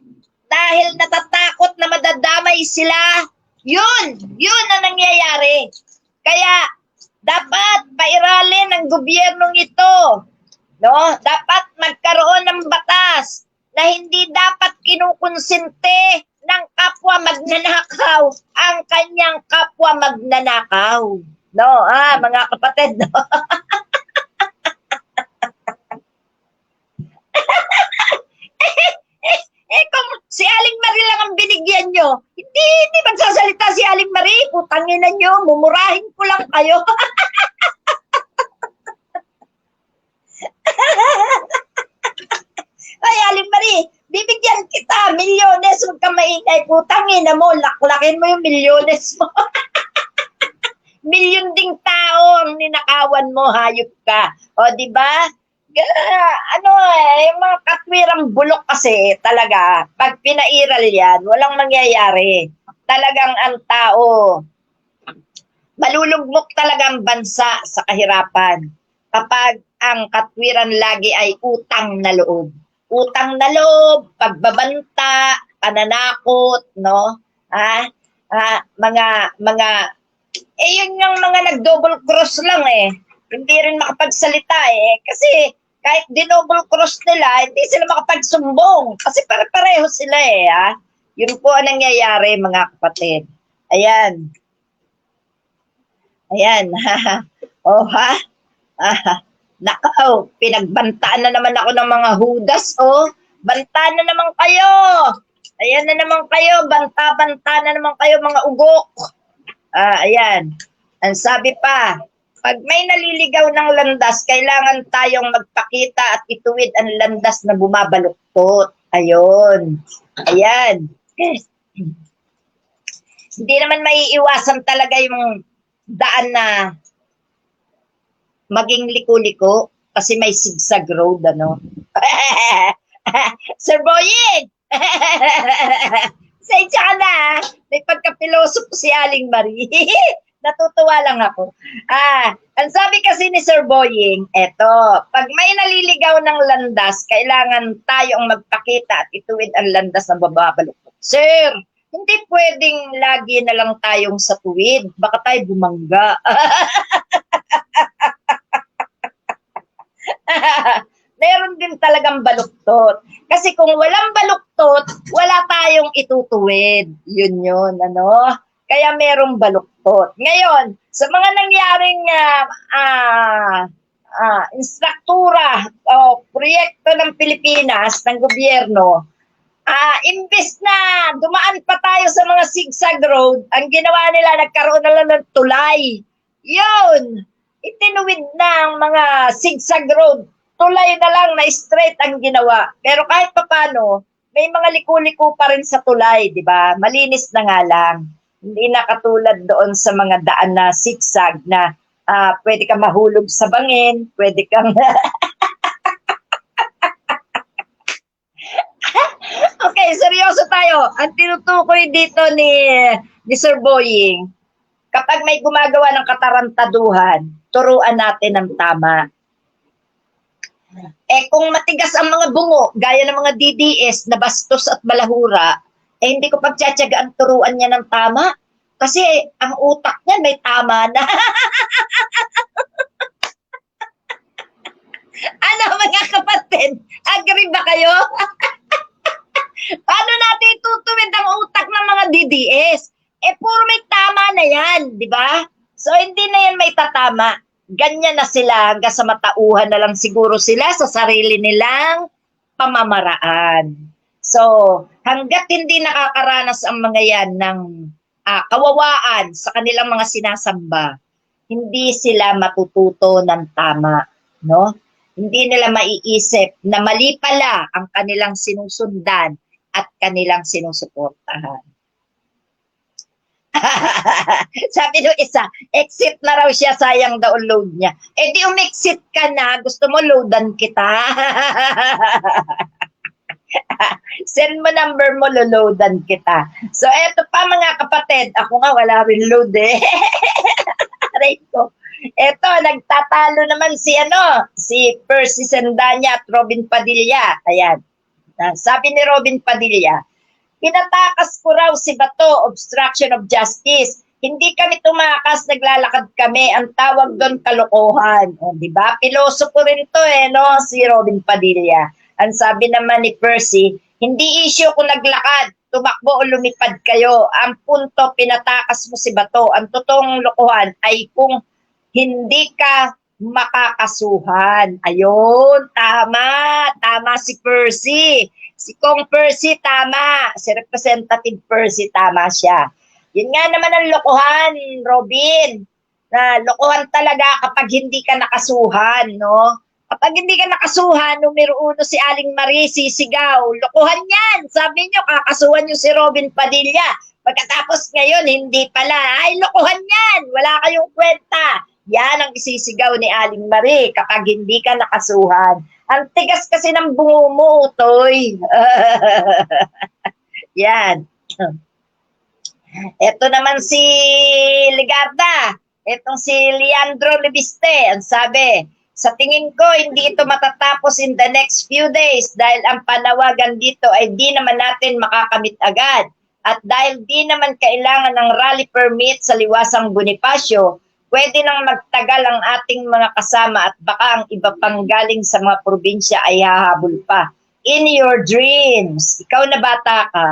dahil natatakot na madadamay sila, yun ang nangyayari. Kaya, dapat pairalin ng gobyernong ito. No? Dapat magkaroon ng batas na hindi dapat kinukonsente ng kapwa magnanakaw ang kanyang kapwa magnanakaw. No, mga kapatid, no? Kung si Aling Marie lang ang binigyan nyo, hindi magsasalita si Aling Marie, putanginan nyo, mumurahin ko lang kayo. Ay, Aling Marie, bibigyan kita, milyones, huwag ka maingay, putangin mo, laklakin mo yung milyones mo. Milyon ding tao ang ninakawan mo, hayop ka. O, di ba? Yung mga katwirang bulok kasi, talaga, pag pinairal yan, walang mangyayari. Talagang ang tao, malulugmok talaga ang bansa sa kahirapan. Kapag ang katwiran lagi ay utang na loob. Utang na loob, pagbabanta, pananakot, no? Yun yung mga nag-double cross lang Hindi rin makapagsalita Kasi kahit di-double cross nila, hindi sila makapagsumbong. Kasi pare-pareho sila Yun po ang nangyayari, mga kapatid. Ayan. Nakaw, pinagbantaan na naman ako ng mga hudas, Bantaan na naman kayo. Ayan na naman kayo, banta-banta na naman kayo, mga ugok. Ayan. Ang sabi pa, pag may naliligaw ng landas, kailangan tayong magpakita at ituwid ang landas na bumabaluktot. Ayun. Ayan. Hindi naman maiiwasan talaga yung daan na maging liko-liko kasi may zigzag road, Sir Boying! Sensya ka na, may pagka-pilosopo si Aling Marie. Natutuwa lang ako. Ang sabi kasi ni Sir Boying, pag may naliligaw ng landas, kailangan tayong magpakita at ituwid ang landas na bababaluktot. Sir, hindi pwedeng lagi na lang tayong sa tuwid. Baka tayo bumangga. Meron din talagang baluktot. Kasi kung walang baluktot, wala tayong itutuwid. Yun, Kaya merong baluktot. Ngayon, sa mga nangyaring instruktura o proyekto ng Pilipinas, ng gobyerno, Imbes na dumaan pa tayo sa mga zigzag road, ang ginawa nila, nagkaroon na lang ng tulay. Yun! Itinuwid na ang mga zigzag road. Tulay na lang na straight ang ginawa. Pero kahit papano, may mga liku-liku pa rin sa tulay, di ba? Malinis na nga lang. Hindi na katulad doon sa mga daan na zigzag na pwede kang mahulog sa bangin, pwede kang Okay, seryoso tayo. Ang tinutukoy dito ni Sir Boying, kapag may gumagawa ng katarantaduhan, turuan natin ng tama. Kung matigas ang mga bungo, gaya ng mga DDS na bastos at malahura, hindi ko pagtsatsagaan turuan niya ng tama. Kasi ang utak niya may tama na. Ano mga kapatid? Agree ba kayo? Paano natin tutuwid ang utak ng mga DDS? Puro may tama na yan, di ba? So, hindi na yan may tatama. Ganyan na sila, hanggang sa matauhan na lang siguro sila sa sarili nilang pamamaraan. So, hanggat hindi nakakaranas ang mga yan ng kawawaan sa kanilang mga sinasamba, hindi sila matututo ng tama, no? Hindi nila maiisip na mali pala ang kanilang sinusundan at kanilang sinusuportahan. Sabi nung isa, exit na raw siya, sayang daw load niya. Di umexit ka na, gusto mo loadan kita. Send mo number mo, loloadan kita. So, eto pa mga kapatid, ako nga wala rin load eh. Aray ko. Eto, nagtatalo naman si Percy Sendanya at Robin Padilla. Ayan. Sabi ni Robin Padilla, pinatakas ko raw si Bato, obstruction of justice. Hindi kami tumakas, naglalakad kami. Ang tawag doon, kalokohan. O, di ba? Pilosopo rin to no? Si Robin Padilla. Ang sabi naman ni Percy, hindi issue kung naglakad, tumakbo o lumipad kayo. Ang punto, pinatakas mo si Bato. Ang totoong lokohan ay kung hindi ka makakasuhan. Ayun, tama. Tama si Percy. Si Kong Percy, tama. Si Representative Percy, tama siya. Yun nga naman ang lokohan, Robin. Na lokohan talaga kapag hindi ka nakasuhan, no? Kapag hindi ka nakasuhan, numero 1 si Aling Marie, sisigaw. Lokohan yan. Sabi nyo, kakasuhan nyo si Robin Padilla. Pagkatapos ngayon, hindi pala. Ay, lokohan yan. Wala kayong kwenta. Yan ang isisigaw ni Aling Marie kapag hindi ka nakasuhan. Ang tigas kasi ng bungo mo, Toy. Yan. Ito naman si Ligarda. Itong si Leandro Lebiste. Ang sabi, sa tingin ko, hindi ito matatapos in the next few days dahil ang panawagan dito ay di naman natin makakamit agad. At dahil di naman kailangan ng rally permit sa Liwasang Bonifacio, pwede nang magtagal ang ating mga kasama at baka ang iba pang galing sa mga probinsya ay hahabol pa. In your dreams. Ikaw na bata ka,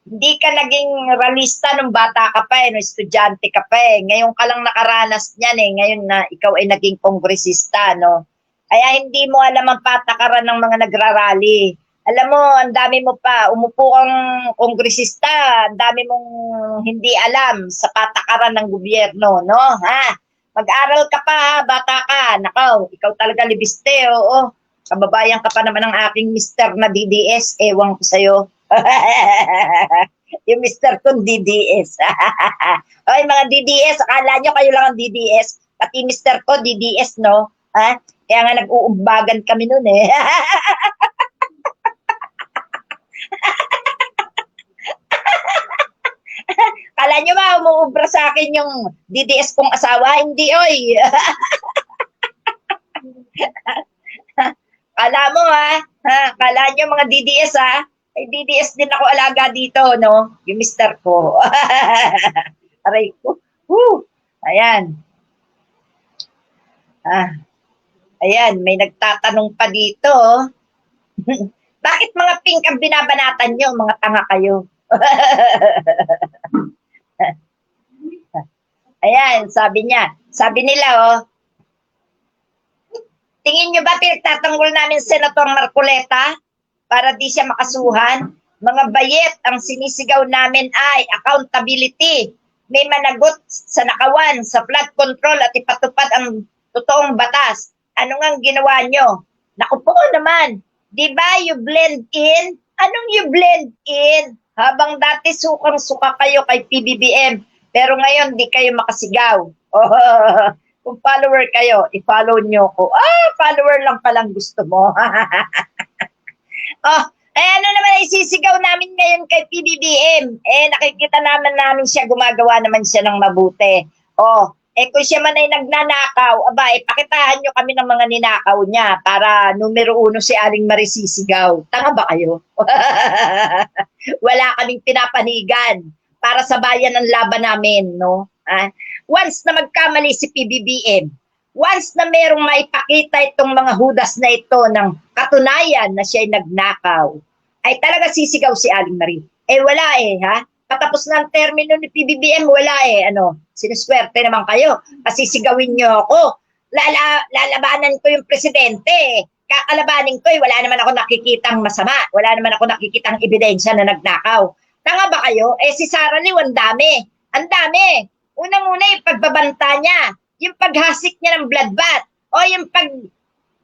hindi ka naging ralista nung bata ka pa nung estudyante ka pa Ngayon ka lang nakaranas niyan Ngayon na ikaw ay naging kongresista, no? Kaya hindi mo alam ang patakaran ng mga nagrarally. Alam mo, ang dami mo pa, umupo kang kongresista, ang dami mong hindi alam sa patakaran ng gobyerno, no? Mag-aral ka pa, bata ka. Nakaw, ikaw talaga libiste, oo. Kababayan ka pa naman ng aking Mr. na DDS, ewan ko sa'yo. Yung Mr. kong DDS. Okay, mga DDS, akala nyo kayo lang ang DDS. Pati Mr. ko, DDS, no? Kaya nga nag-uumbagan kami nun Kala nyo ba, umuubra sa akin yung DDS kong asawa? Hindi, oy. Kala mo, Kala nyo mga DDS, Ay, DDS din ako alaga dito, no? Yung mister ko. Aray ko. Ayan. Ayan, may nagtatanong pa dito. Bakit mga pink ang binabanatan nyo? Mga tanga kayo. Ayan, sabi niya. Sabi nila, tingin nyo ba pinagtatanggol namin Senator Marcoleta? para di siya makasuhan. Mga bayet, ang sinisigaw namin ay accountability. May managot sa nakawan, sa flood control at ipatupad ang totoong batas. Ano nga ang ginawa nyo? Naku po naman, di ba you blend in? Anong you blend in? Habang dati sukang-suka kayo kay PBBM, pero ngayon di kayo makasigaw. Oh, kung follower kayo, i-follow nyo ko. Follower lang palang gusto mo. Ano naman isisigaw namin ngayon kay PBBM? Nakikita namin siya, gumagawa naman siya ng mabuti. Kung siya man ay nagnanakaw, pakitahan nyo kami ng mga ninakaw niya para numero 1 si Aling marisisigaw. Tanga ba kayo? Wala kaming pinapanigan para sa bayan ang laban namin, no? Once na magkamali si PBBM, once na merong maipakita itong mga hudas na ito ng katunayan na siya ay nagnakaw, ay talaga sisigaw si Aling Marie. Wala ha? Patapos na ang termino ni PBBM, wala sinuswerte naman kayo. Kasi sigawin nyo ako. Lalabanan ko yung presidente. Kakalabanin ko, wala naman ako nakikitang masama. Wala naman ako nakikitang ebidensya na nagnakaw. Tanga ba kayo? Si Sara Liw, ang dami. Ang dami. Unang-una yung pagbabanta niya. Yung paghasik niya ng blood bath. O yung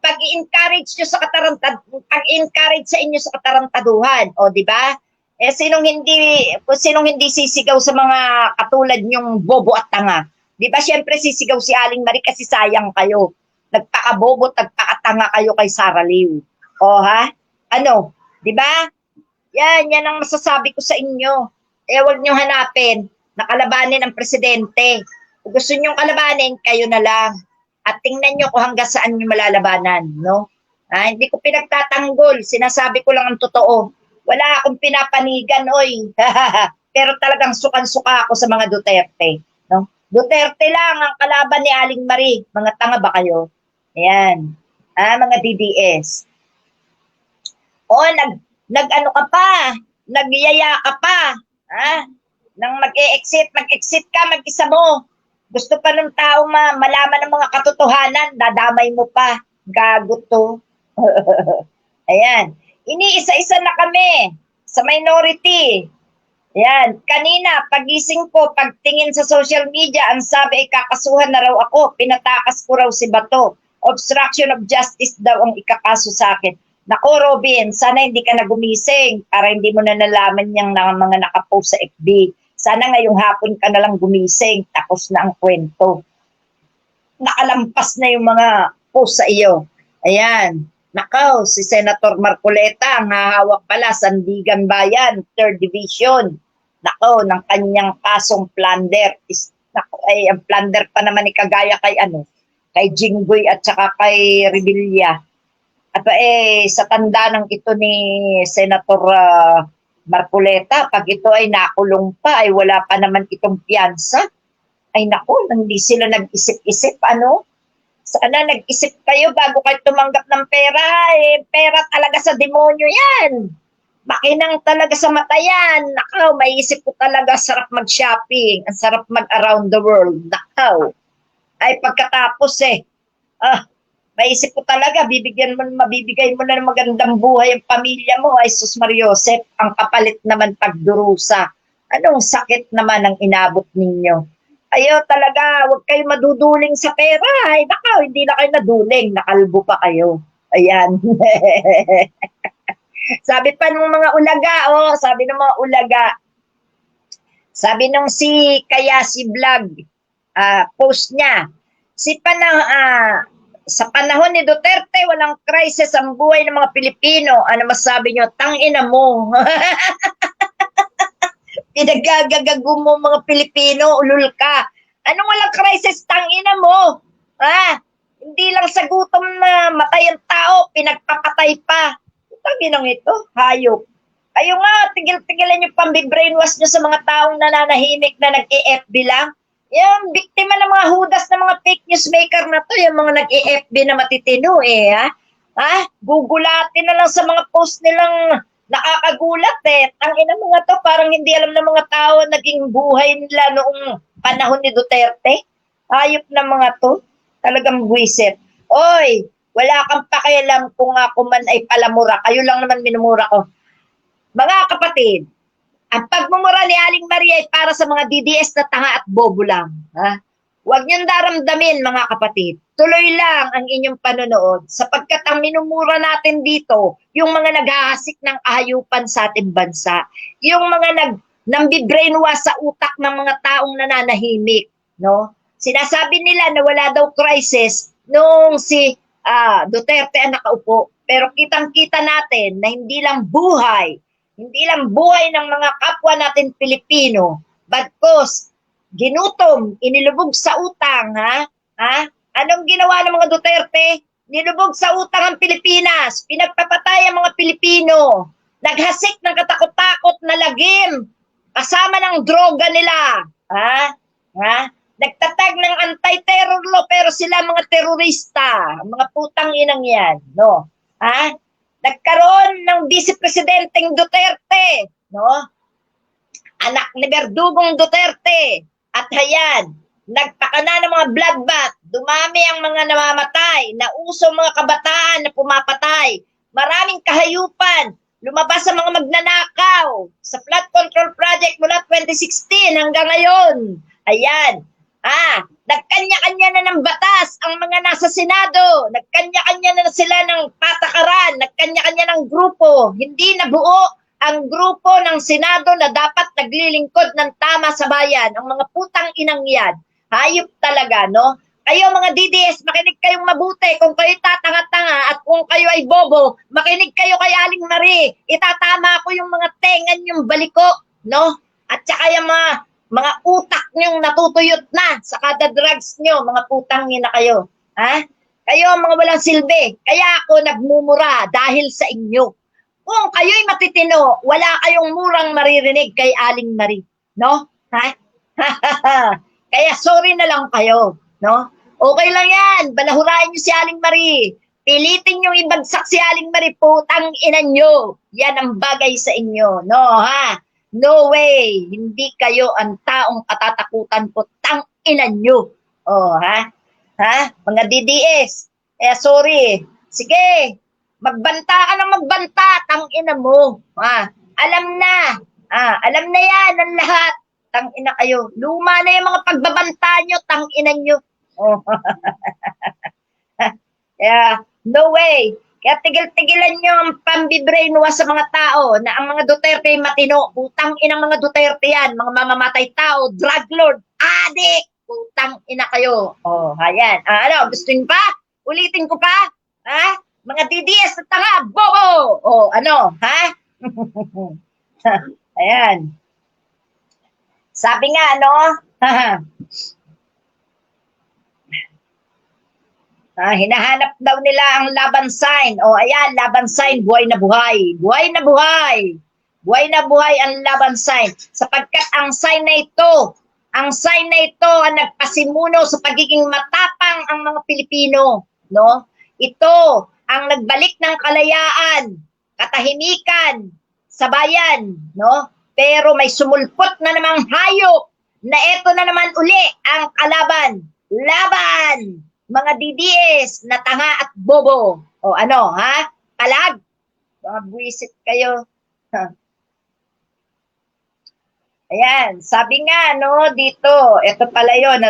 pag-i-encourage nyo sa pag-encourage sa inyo sa katarantaduhan. O, di ba? Sinong hindi sisigaw sa mga katulad nyong bobo at tanga? Di ba siyempre sisigaw si Aling Marie kasi sayang kayo. Nagpaka-bobo, nagpaka-tanga kayo kay Sara Liw. Ano? Di ba? Yan ang masasabi ko sa inyo. Huwag nyo hanapin na kalabanin ang presidente. Kung gusto nyong kalabanin, kayo na lang. At tingnan nyo kung hanggang saan nyo malalabanan, no? Hindi ko pinagtatanggol. Sinasabi ko lang ang totoo. Wala akong pinapanigan, oy. Pero talagang sukan-suka ako sa mga Duterte. No? Duterte lang ang kalaban ni Aling Marie. Mga tanga ba kayo? Ayan. Mga DDS. Nag-ano ka pa? Nagyaya ka pa? Nang mag-exit ka, mag-isa mo. Gusto pa ng tao malaman ng mga katotohanan, dadamay mo pa. Gago to. Ayan. Iniisa-isa na kami sa minority. Yan. Kanina, pagising ko, pagtingin sa social media, ang sabi ay kakasuhan na raw ako. Pinatakas ko raw si Bato. Obstruction of justice daw ang ikakaso sa akin. Nako, Robin, sana hindi ka na gumising para hindi mo na nalaman yung mga nakapost sa FB. Sana ngayong hapon ka na lang gumising. Tapos na ang kwento. Nakalampas na yung mga post sa iyo. Ayan. Nakaw, si Senator Marcoleta, ang hahawak pala, Sandigan Bayan, 3rd Division. Nakaw, ng kanyang kasong plunder. Ang plunder pa naman ni kagaya kay Jinggoy at saka kay Revilla. At sa tanda ng ito ni Senator Marcoleta, pag ito ay nakulong pa, ay wala pa naman itong piyansa. Ay naku, hindi sila nag-isip-isip, Sana nag-isip kayo bago kayo tumanggap ng pera. Pera talaga sa demonyo yan. Makinang talaga sa mata yan. Nakaw, may isip ko talaga, sarap mag-shopping. Ang sarap mag-around the world. Nakaw. Ay pagkatapos may isip ko talaga, mabibigay mo na ng magandang buhay ang pamilya mo. Ay sus Mariosep, ang kapalit naman pagdurusa. Anong sakit naman ang inabot ninyo? Talaga, huwag kayo maduduling sa pera. Ay, nakaw, hindi na kayo naduling. Nakalbo pa kayo. Ayan. Sabi pa ng mga ulaga, sabi nung si Vlog, post niya, sa panahon ni Duterte, walang crisis ang buhay ng mga Pilipino. Ano masabi nyo? Tangina mo. Pinagagagago mo mga Pilipino, ulul ka. Anong walang crisis, tangina mo? Hindi lang sa gutom na matay ang tao, pinagpapatay pa. Tanginang ito, hayop. Kayo nga, tigil-tigilan yung pambi-brainwash nyo sa mga taong nananahimik na nag-EFB lang. Yung biktima ng mga hudas ng mga fake news maker na to, yung mga nag-EFB na matitino gugulatin na lang sa mga post nilang nakakagulat Tangina mga to, parang hindi alam ng mga tao naging buhay nila noong panahon ni Duterte. Hayop na mga to. Talagang buwisit. Oy, Wala kang pakialam kung ako man ay palamura. Kayo lang naman minumura ko. Mga kapatid, ang pagmumura ni Aling Maria ay para sa mga DDS na tanga at bobo lang. Ha? Huwag niyong daramdamin, mga kapatid. Tuloy lang ang inyong panonood sapagkat ang minumura natin dito, yung mga naghahasik ng ahayupan sa ating bansa, yung mga nambibrainwash sa utak ng mga taong nananahimik. No? Sinasabi nila na wala daw crisis nung si Duterte ang nakaupo. Pero kitang-kita natin na hindi lang buhay ng mga kapwa natin Pilipino, bagkus ginutom, inilubog sa utang, ha? Anong ginawa ng mga Duterte? Nilubog sa utang ang Pilipinas, pinagpapatay ang mga Pilipino, naghasik ng katakot-takot na lagim, kasama ng droga nila, nagtatag ng anti-terror law pero sila mga terorista, mga putang inang yan, no? Nagkaroon ng Vice Presidenteng Duterte, no? Anak ni Berdugong Duterte. At hayan, nagpakana ng mga bloodbath, dumami ang mga namamatay, nauso mga kabataan na pumapatay, maraming kahayupan, lumabas ang mga magnanakaw sa flood control project mula 2016 hanggang ngayon. Ayan, nagkanya-kanya na ng batas ang mga nasa Senado, nagkanya-kanya na sila ng patakaran, nagkanya-kanya ng grupo, hindi nabuo ang grupo ng Senado na dapat naglilingkod ng tama sa bayan. Ang mga putang inang yan, hayop talaga, no? Kayo mga DDS, makinig kayong mabuti. Kung kayo tatanga-tanga at kung kayo ay bobo, makinig kayo kay Aling Marie. Itatama ko yung mga tengan yung baliko, no? At saka yung mga utak nyong natutuyot na sa kada drugs nyo, mga putang ina kayo. Kayo mga walang silbi. Kaya ako nagmumura dahil sa inyo. Kung kayo'y matitino, wala kayong murang maririnig kay Aling Marie, no? Kaya sorry na lang kayo, no? Okay lang yan, balahurain nyo si Aling Marie. Pilitin nyo ibagsak si Aling Marie, putang ina nyo. Yan ang bagay sa inyo, no, ha? No way, hindi kayo ang taong katatakutan po, tang ina nyo. Mga DDS. Sorry. Sige, magbanta ka ng magbanta, tangina mo. Alam na. Alam na yan ang lahat. Tangina kayo. Luma na yung mga pagbabanta nyo, tangina nyo. No way. Kaya tigil-tigilan nyo ang pambibrainwash sa mga tao na ang mga Duterte ay matino. Putang inang mga Duterte yan. Mga mamamatay tao, drug lord, adik. Putang ina kayo. Ayan. Gusto nyo pa? Ulitin ko pa? Mga DDS na tanga, bobo! Ayan. Sabi nga, hinahanap daw nila ang laban sign. Ayan, laban sign, buhay na buhay. Buhay na buhay. Buhay na buhay ang laban sign. Sapagkat ang sign na ito ang nagpasimuno sa pagiging matapang ang mga Pilipino, no? Ito ang nagbalik ng kalayaan, katahimikan sa bayan, no? Pero may sumulpot na namang hayop na eto na naman uli ang kalaban. Laban! Mga DDS na tanga at bobo. Palag? Mga buwisit kayo. Ayan, sabi nga, dito, ito pala yun,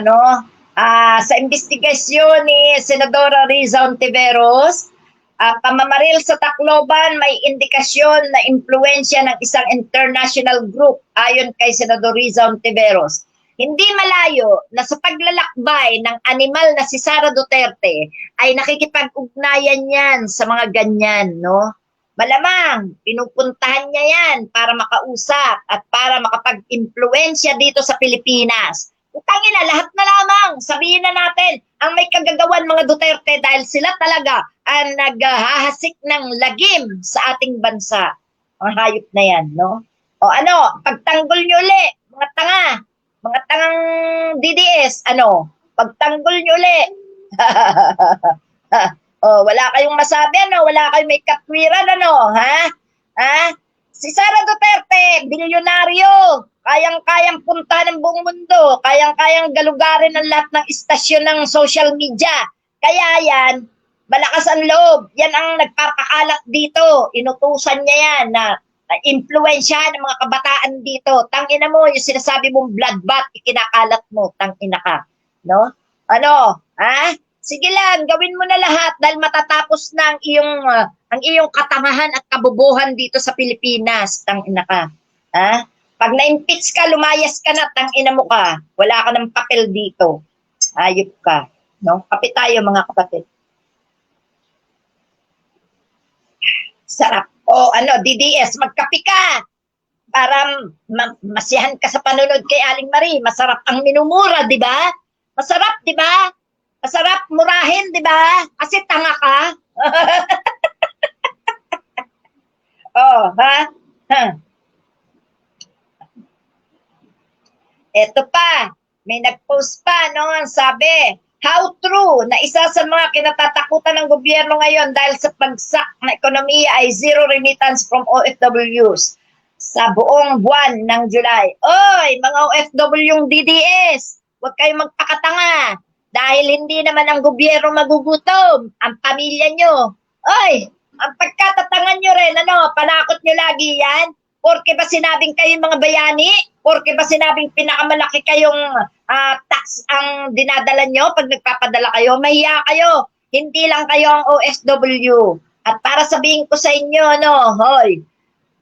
sa investigasyon ni Senadora Riza Ontiveros, pamamaril sa Tacloban, may indikasyon na impluensya ng isang international group ayon kay Senador Riza Ontiveros. Hindi malayo na sa paglalakbay ng animal na si Sara Duterte ay nakikipag-ugnayan yan sa mga ganyan, no? Malamang, pinupuntahan niya yan para makausap at para makapag-impluensya dito sa Pilipinas. Utangin na, lahat na lamang, sabihin na natin, ang may kagagawan mga Duterte dahil sila talaga ang naghahasik ng lagim sa ating bansa. Ang hayop na yan, no? Pagtanggol nyo uli, mga tangang DDS, pagtanggol nyo uli. Wala kayong masabi, wala kayong may katwiran, Si Sara Duterte, bilyonaryo, kayang-kayang punta ng buong mundo, kayang-kayang galugarin ang lahat ng istasyon ng social media. Kaya yan, malakas ang loob. Yan ang nagpapakalat dito. Inutusan niya yan na impluensya ng mga kabataan dito. Tangina mo, yung sinasabi mong bloodbath, ikinakalat mo, tangina ka. No? Ano? Ha? Sige lang, gawin mo na lahat dahil matatapos na ang iyong katangahan at kabubuhan dito sa Pilipinas. Tangina ka. Ha? Pag na-impeach ka, lumayas ka na, tangina mo ka. Wala ka ng papel dito. Ayop ka. No? Kapit tayo mga kapatid. Sarap. O ano, DDS, magkapi ka. Para masiyahan ka sa panunod kay Aling Marie. Masarap ang minumura, di ba? Masarap, di ba? Masarap murahin, di ba? Kasi tanga ka. Oh, ha? Eto pa, may nag-post pa, no? Ang sabi, how true na isa sa mga kinatatakutan ng gobyerno ngayon dahil sa pagsak na ekonomiya ay zero remittance from OFWs sa buong buwan ng July. Oy, mga OFW yung DDS, huwag kayong magpakatanga dahil hindi naman ang gobyerno magugutom, ang pamilya nyo. Oy, ang pagkatatangan nyo rin, ano, panakot nyo lagi yan? Porke ba sinabing kayong mga bayani? Porke ba sinabing pinakamalaki kayong tax ang dinadala nyo pag nagpapadala kayo? Mahiya kayo. Hindi lang kayo ang OFW. At para sabihin ko sa inyo, no, hoy,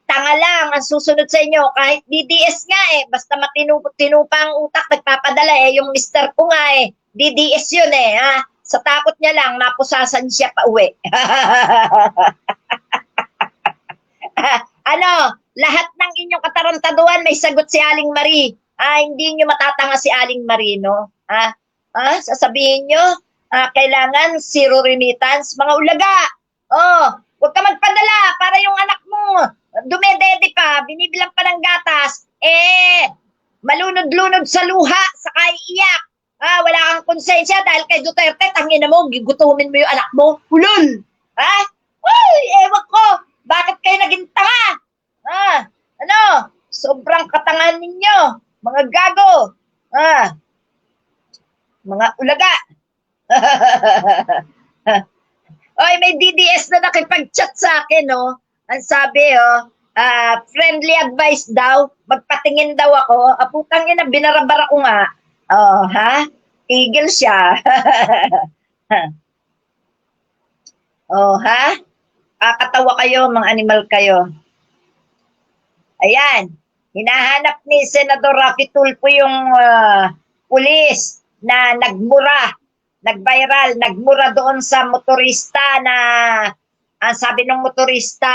tanga lang ang susunod sa inyo. Kahit DDS nga basta matinupa ang utak, nagpapadala yung mister ko nga DDS yun ha. Sa takot niya lang, napusasan siya pa uwi. Ano, lahat ng inyong katarantaduhan may sagot si Aling Marie. Hindi nyo matatanga si Aling Marie, no? Sasabihin nyo, kailangan zero remittance. Mga ulaga, huwag ka magpadala para yung anak mo, dumedede pa, binibilang pa ng gatas, malunod-lunod sa luha, saka iiyak. Wala kang konsensya dahil kay Duterte, tangina mo, gigutumin mo yung anak mo. Hulul! Uy, ewan ko, bakit kayo naging tanga? Ano? Sobrang katangan ninyo. Mga gago. Mga ulaga. Oy, may DDS na nakipag-chat sa akin, no? Ang sabi, friendly advice daw. Magpatingin daw ako. Putang ina, binarabar ako nga. Tigil siya. Kakatawa kayo, mga animal kayo. Ayan, hinahanap ni Senador Raffy Tulfo yung pulis na nagmura doon sa motorista na, sabi ng motorista,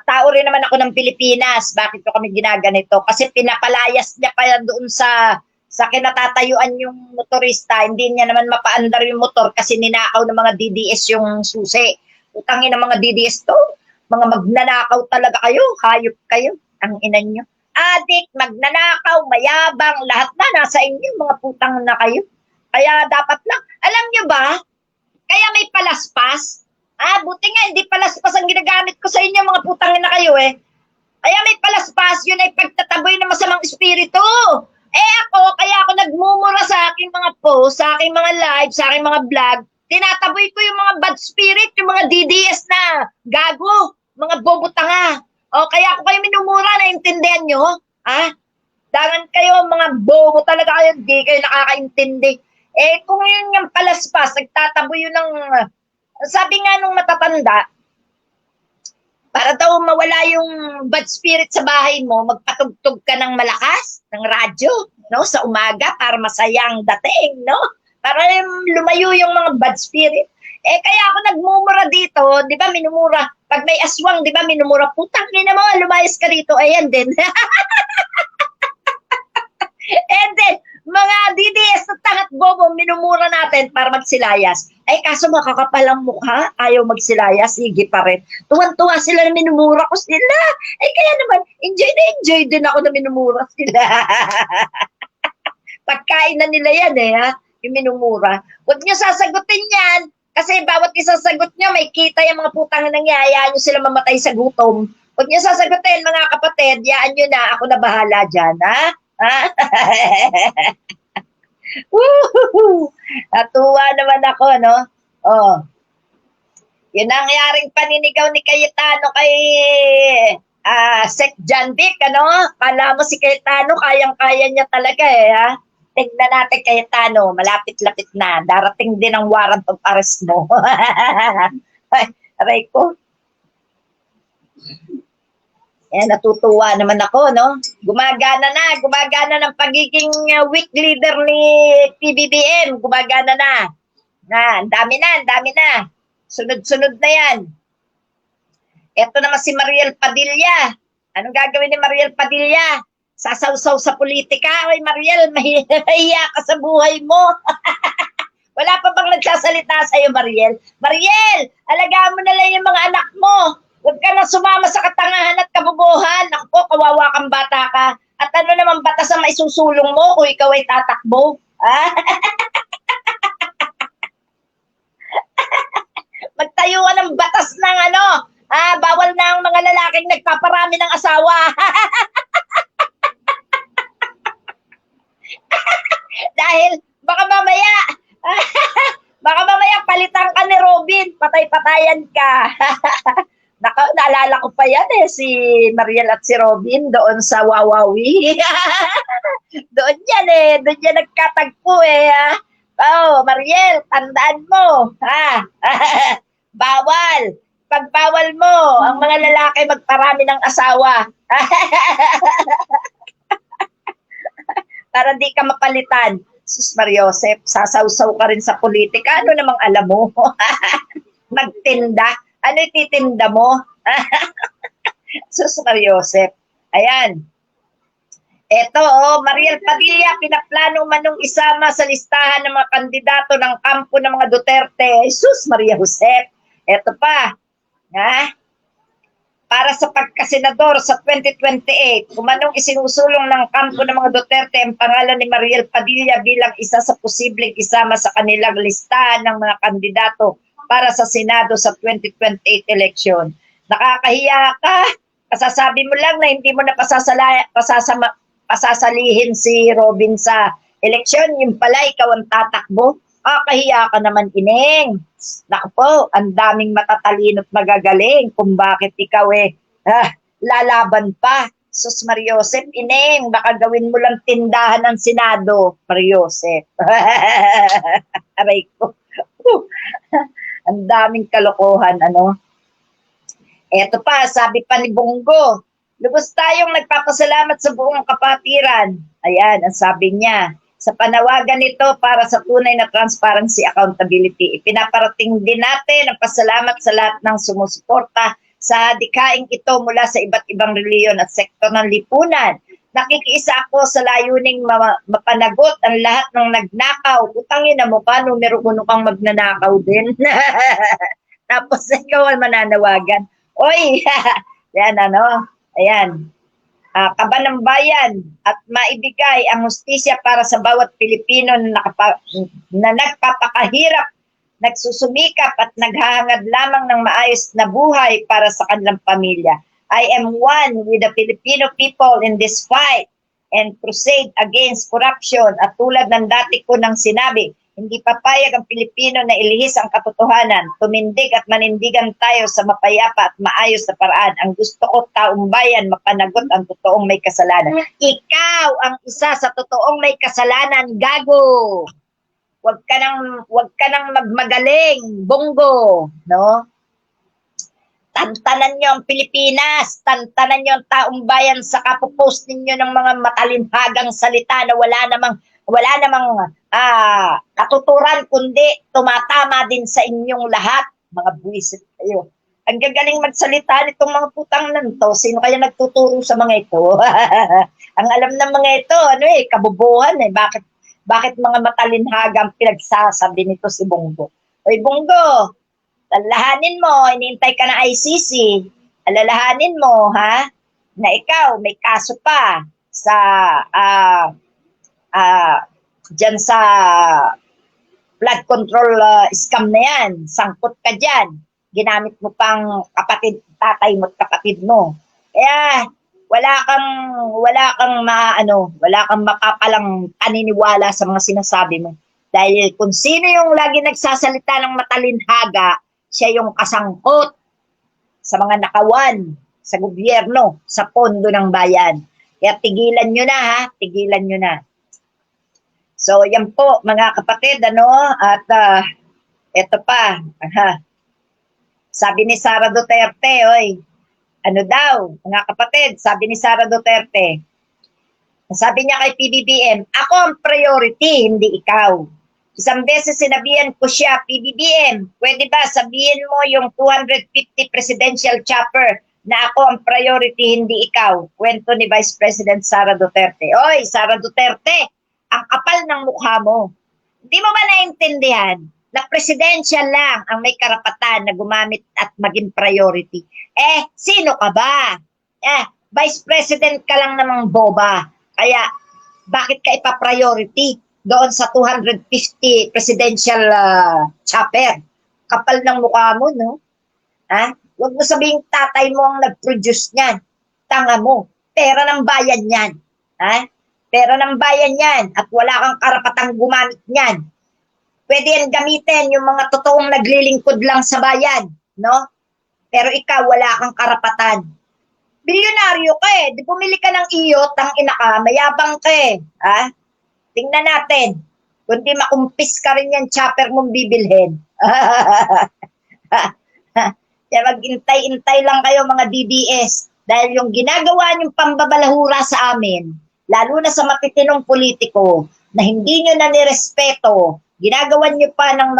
tao rin naman ako ng Pilipinas, bakit ko kami ginaganito? Kasi pinapalayas niya pa doon sa kinatatayuan yung motorista, hindi niya naman mapaandar yung motor kasi ninakaw ng mga DDS yung susi. Utangin ng mga DDS to. Mga magnanakaw talaga kayo, hayop kayo, ang ina nyo. Adik, magnanakaw, mayabang, lahat na nasa inyo, mga putang na kayo. Kaya dapat lang, alam nyo ba, kaya may palaspas? Buti nga, hindi palaspas ang ginagamit ko sa inyo, mga putang na kayo Kaya may palaspas, yun ay pagtataboy ng masamang espiritu. Kaya ako nagmumura sa aking mga post, sa aking mga live, sa aking mga vlog, tinataboy ko yung mga bad spirit, yung mga DDS na gago, mga bobotanga. Kaya ako kayo minumura, naintindihan nyo? Dangan kayo, mga bobo talaga kayo, hindi kayo nakakaintindi. Kung yun yung palaspas, nagtataboy yun ng, sabi nga nung matatanda, para daw mawala yung bad spirit sa bahay mo, magpatugtog ka ng malakas, ng radyo, no? Sa umaga, para masayang dating, no? Para lumayo yung mga bad spirit. Kaya ako nagmumura dito, di ba, minumura. Pag may aswang, di ba, minumura, putang ina mo, lumayas ka dito. Ayan din. And then, mga DDS na tangat bobo, minumura natin para magsilayas. Kaso makakapalang mukha, ayaw magsilayas, sige pa rin. Tuwan-tuwa sila na minumura ko sila. Kaya naman, enjoy din ako na minumura sila. Pagkain na nila yan yung minumura. Huwag niyo sasagutin yan. Kasi bawat isasagot nyo, may kita yung mga putang na nangyayaan nyo sila mamatay sa gutom. Huwag nyo sasagutin, mga kapatid, yaan nyo na, ako na bahala dyan, Natuwa naman ako, no? Oh, yun ang nangyari paninigaw ni Cayetano kay Sec John Vic, ano? Kala mo si Cayetano, kayang-kaya niya talaga eh, ha? Tingnan natin Cayetano, malapit-lapit na. Darating din ang warrant of arrest mo. Ay, aray ko. Eh, natutuwa naman ako, no? Gumagana ng pagiging weak leader ni PBBM. Gumagana na. Ang dami na. Sunod-sunod na yan. Ito naman si Mariel Padilla. Anong gagawin ni Mariel Padilla? Sasawsaw sa politika? Oy, Mariel, mahiya ka sa buhay mo. Wala pa bang nagsasalita sa'yo, Mariel? Mariel, alagaan mo na lang yung mga anak mo. Huwag ka na sumama sa katangahan at kabubuhan. Ako, kawawa kang bata ka. At ano naman batas ang maisusulong mo kung ikaw ay tatakbo? Magtayo ka ng batas ng bawal na ang mga lalaking nagpaparami ng asawa. Dahil baka mamaya palitan ka ni Robin, patay-patayan ka. Naalala ko pa yan si Mariel at si Robin doon sa Wawawi. Doon yan nagkatagpo Oh, Mariel, tandaan mo, ha? Bawal. Pag bawal mo, ang mga lalaki magparami ng asawa. Para di ka mapalitan. Sus Mariosep, sasawsaw ka rin sa politika. Ano namang alam mo? Magtinda. Ano ititinda mo? Sus Mariosep. Ayan. Eto, Mariel Padilla, pinaplano manong isama sa listahan ng mga kandidato ng kampo ng mga Duterte. Sus Maria Josep. Eto pa. Para sa pagkasenador sa 2028, kumanong isinusulong ng kampo ng mga Duterte ang pangalan ni Mariel Padilla bilang isa sa posibleng isama sa kanilang listahan ng mga kandidato para sa Senado sa 2028 election. Nakakahiya ka. Kasasabi mo lang na hindi mo na pasasalihin si Robin sa eleksyon. Yung pala, ikaw ang tatakbo. Kahiya ka naman, Ineng. Naku po, ang daming matatalino at magagaling kung bakit ikaw lalaban pa. Sus Mariosep, Ineng, baka gawin mo lang tindahan ng Senado, Mariosep. Aray ko. Ang daming kalokohan, Eto pa, sabi pa ni Bongo, lubos tayong nagpapasalamat sa buong kapatiran. Ayan, ang sabi niya. Sa panawagan nito para sa tunay na transparency, accountability, ipinaparating din natin ang pasalamat sa lahat ng sumusuporta sa dikaing ito mula sa iba't ibang reliyon at sektor ng lipunan. Nakikiisa ako sa layuning mapanagot ang lahat ng nagnakaw. Utangin na mo pa, numero 1 kang magnanakaw din. Tapos ikaw ang mananawagan. Oy, yan ayan. Kaban ng bayan at maibigay ang hustisya para sa bawat Pilipino na nagpapakahirap, nagsusumikap at naghahangad lamang ng maayos na buhay para sa kanilang pamilya. I am one with the Filipino people in this fight and crusade against corruption. At tulad ng dati ko nang sinabi, hindi papayag ang Pilipino na ilihis ang katotohanan. Tumindig at manindigan tayo sa mapayapa at maayos na paraan. Ang gusto ko, taong bayan, mapanagot ang totoong may kasalanan. Ikaw ang isa sa totoong may kasalanan, gago. Huwag ka nang magmagaling, Bongo, Tantanan nyo ang Pilipinas, tantanan nyo ang taong bayan sa kapopost ninyo ng mga matalinhagang salita na wala namang katuturan, kundi tumatama din sa inyong lahat. Mga buwisit kayo. Ang gagaling magsalita nitong mga putang nanto. Sino kaya nagtuturo sa mga ito? Ang alam ng mga ito, kabubuhan. Bakit mga matalinhagang pinagsasabi nito si Bongo? Oy, Bongo, alalahanin mo, inintay ka ng ICC. Alalahanin mo, na ikaw may kaso pa sa dyan sa flood control scam na yan. Sangkot ka dyan. Ginamit mo pang tatay mo at kapatid mo. Kaya wala kang makapalang paniniwala sa mga sinasabi mo. Dahil kung sino yung lagi nagsasalita ng matalinhaga, siya yung kasangkot sa mga nakawan, sa gobyerno, sa pondo ng bayan. Kaya tigilan nyo na ha, tigilan nyo na. So yan po mga kapatid, ano, at eto pa, sabi ni Sara Duterte, oy, ano daw, mga kapatid, sabi ni Sara Duterte, sabi niya kay PBBM, ako ang priority, hindi ikaw. Isang beses sinabihan ko siya, PBBM, pwede ba sabihin mo yung 250 presidential chopper na ako ang priority, hindi ikaw. Kwento ni Vice President Sara Duterte. Oy, Sara Duterte, ang kapal ng mukha mo. Hindi mo ba naintindihan na presidential lang ang may karapatan na gumamit at maging priority? Sino ka ba? Vice President ka lang namang boba. Kaya, bakit ka ipa-priority doon sa 250 presidential chopper? Kapal ng mukha mo, no? Huwag mo sabihin tatay mo ang nag-produce niyan. Tanga mo. Pera ng bayan yan. Pera ng bayan yan. At wala kang karapatang gumamit niyan. Pwede yan gamitin yung mga totoong naglilingkod lang sa bayan. No? Pero ikaw, wala kang karapatan. Bilyonaryo ka eh. Di bumili ka ng iyot, ang ina ka, mayabang ka eh. Tingnan natin. Kundi makumpis ka rin yan, chopper mong bibilhin. Kaya mag-intay-intay lang kayo mga DDS. Dahil yung ginagawa niyong pambabalahura sa amin, lalo na sa matitinong politiko, na hindi nyo na nirespeto, ginagawa nyo pa ng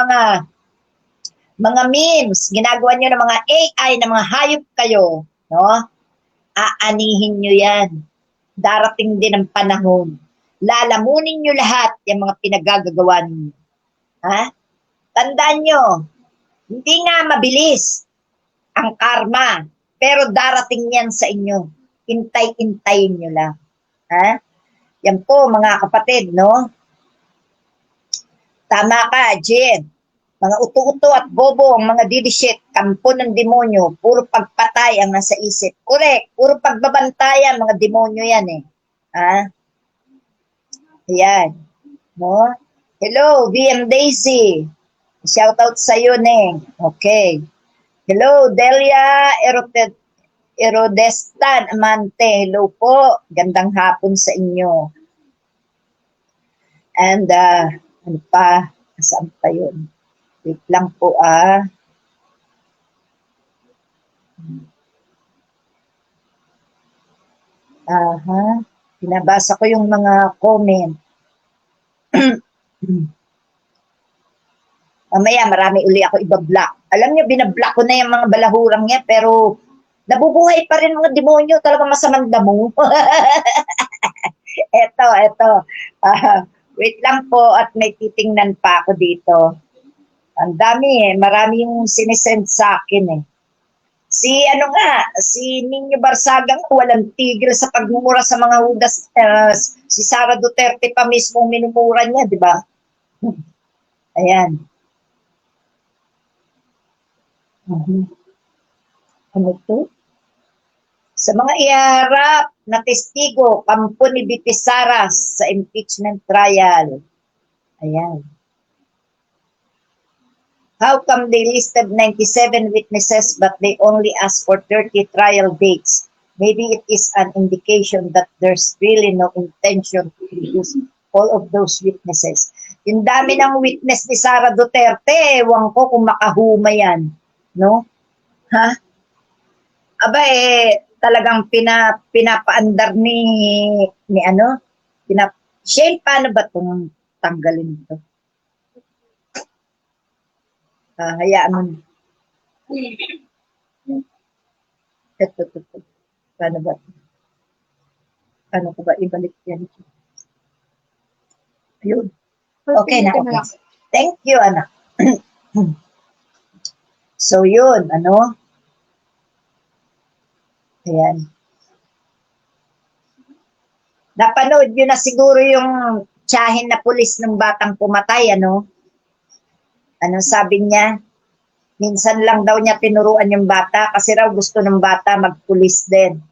mga memes, ginagawa nyo ng mga AI, ng mga hayop kayo, no? Aanihin nyo yan. Darating din ang panahon. Lalamunin nyo lahat yung mga pinagagagawa ninyo. Tandaan nyo, hindi nga mabilis ang karma, pero darating yan sa inyo. Intay-intayin nyo lang. Yan po mga kapatid, no? Tama ka, Jen. Mga uto-uto at bobo ang mga didishit, kampo ng demonyo, puro pagpatay ang nasa isip. Correct, puro pagbabantayan, mga demonyo yan eh. Ayan. No? Hello, VM Daisy. Shout out sa iyo, Neng. Okay. Hello, Delia Erodestan Amante. Hello po. Gandang hapon sa inyo. And, ano pa? Saan pa yun? Wait lang po Binabasa ko yung mga comment. Mamaya marami uli ako ibablock. Alam niyo, binablock ko na yung mga balahurang niya, pero nabubuhay pa rin mga demonyo, talaga masamang damo. Eto. Wait lang po at may titingnan pa ako dito. Ang dami marami yung sinesend sa akin eh. Si Nino Barsagang walang tigil sa pagmumura sa mga hudas. Si Sara Duterte pa mismo minumura niya, di ba? Ayan. Ano to? Sa mga iharap na testigo, kampo ni BP Sara sa impeachment trial. Ayan. How come they listed 97 witnesses but they only asked for 30 trial dates? Maybe it is an indication that there's really no intention to produce all of those witnesses. Yung dami ng witness ni Sara Duterte, ewan ko kung makahuma yan. No? Talagang pinapaandar Shane, paano ba itong tanggalin ito? Hayaan mo. Ito. Paano ba? Paano ko ba ibalik yan? Ayun. Okay na. Okay. Thank you, anak. So, yun, Ayan. Napanood nyo na siguro yung tiyahin na pulis ng batang pumatay, Ano sabi niya? Minsan lang daw niya tinuruan yung bata kasi raw gusto ng bata magpulis din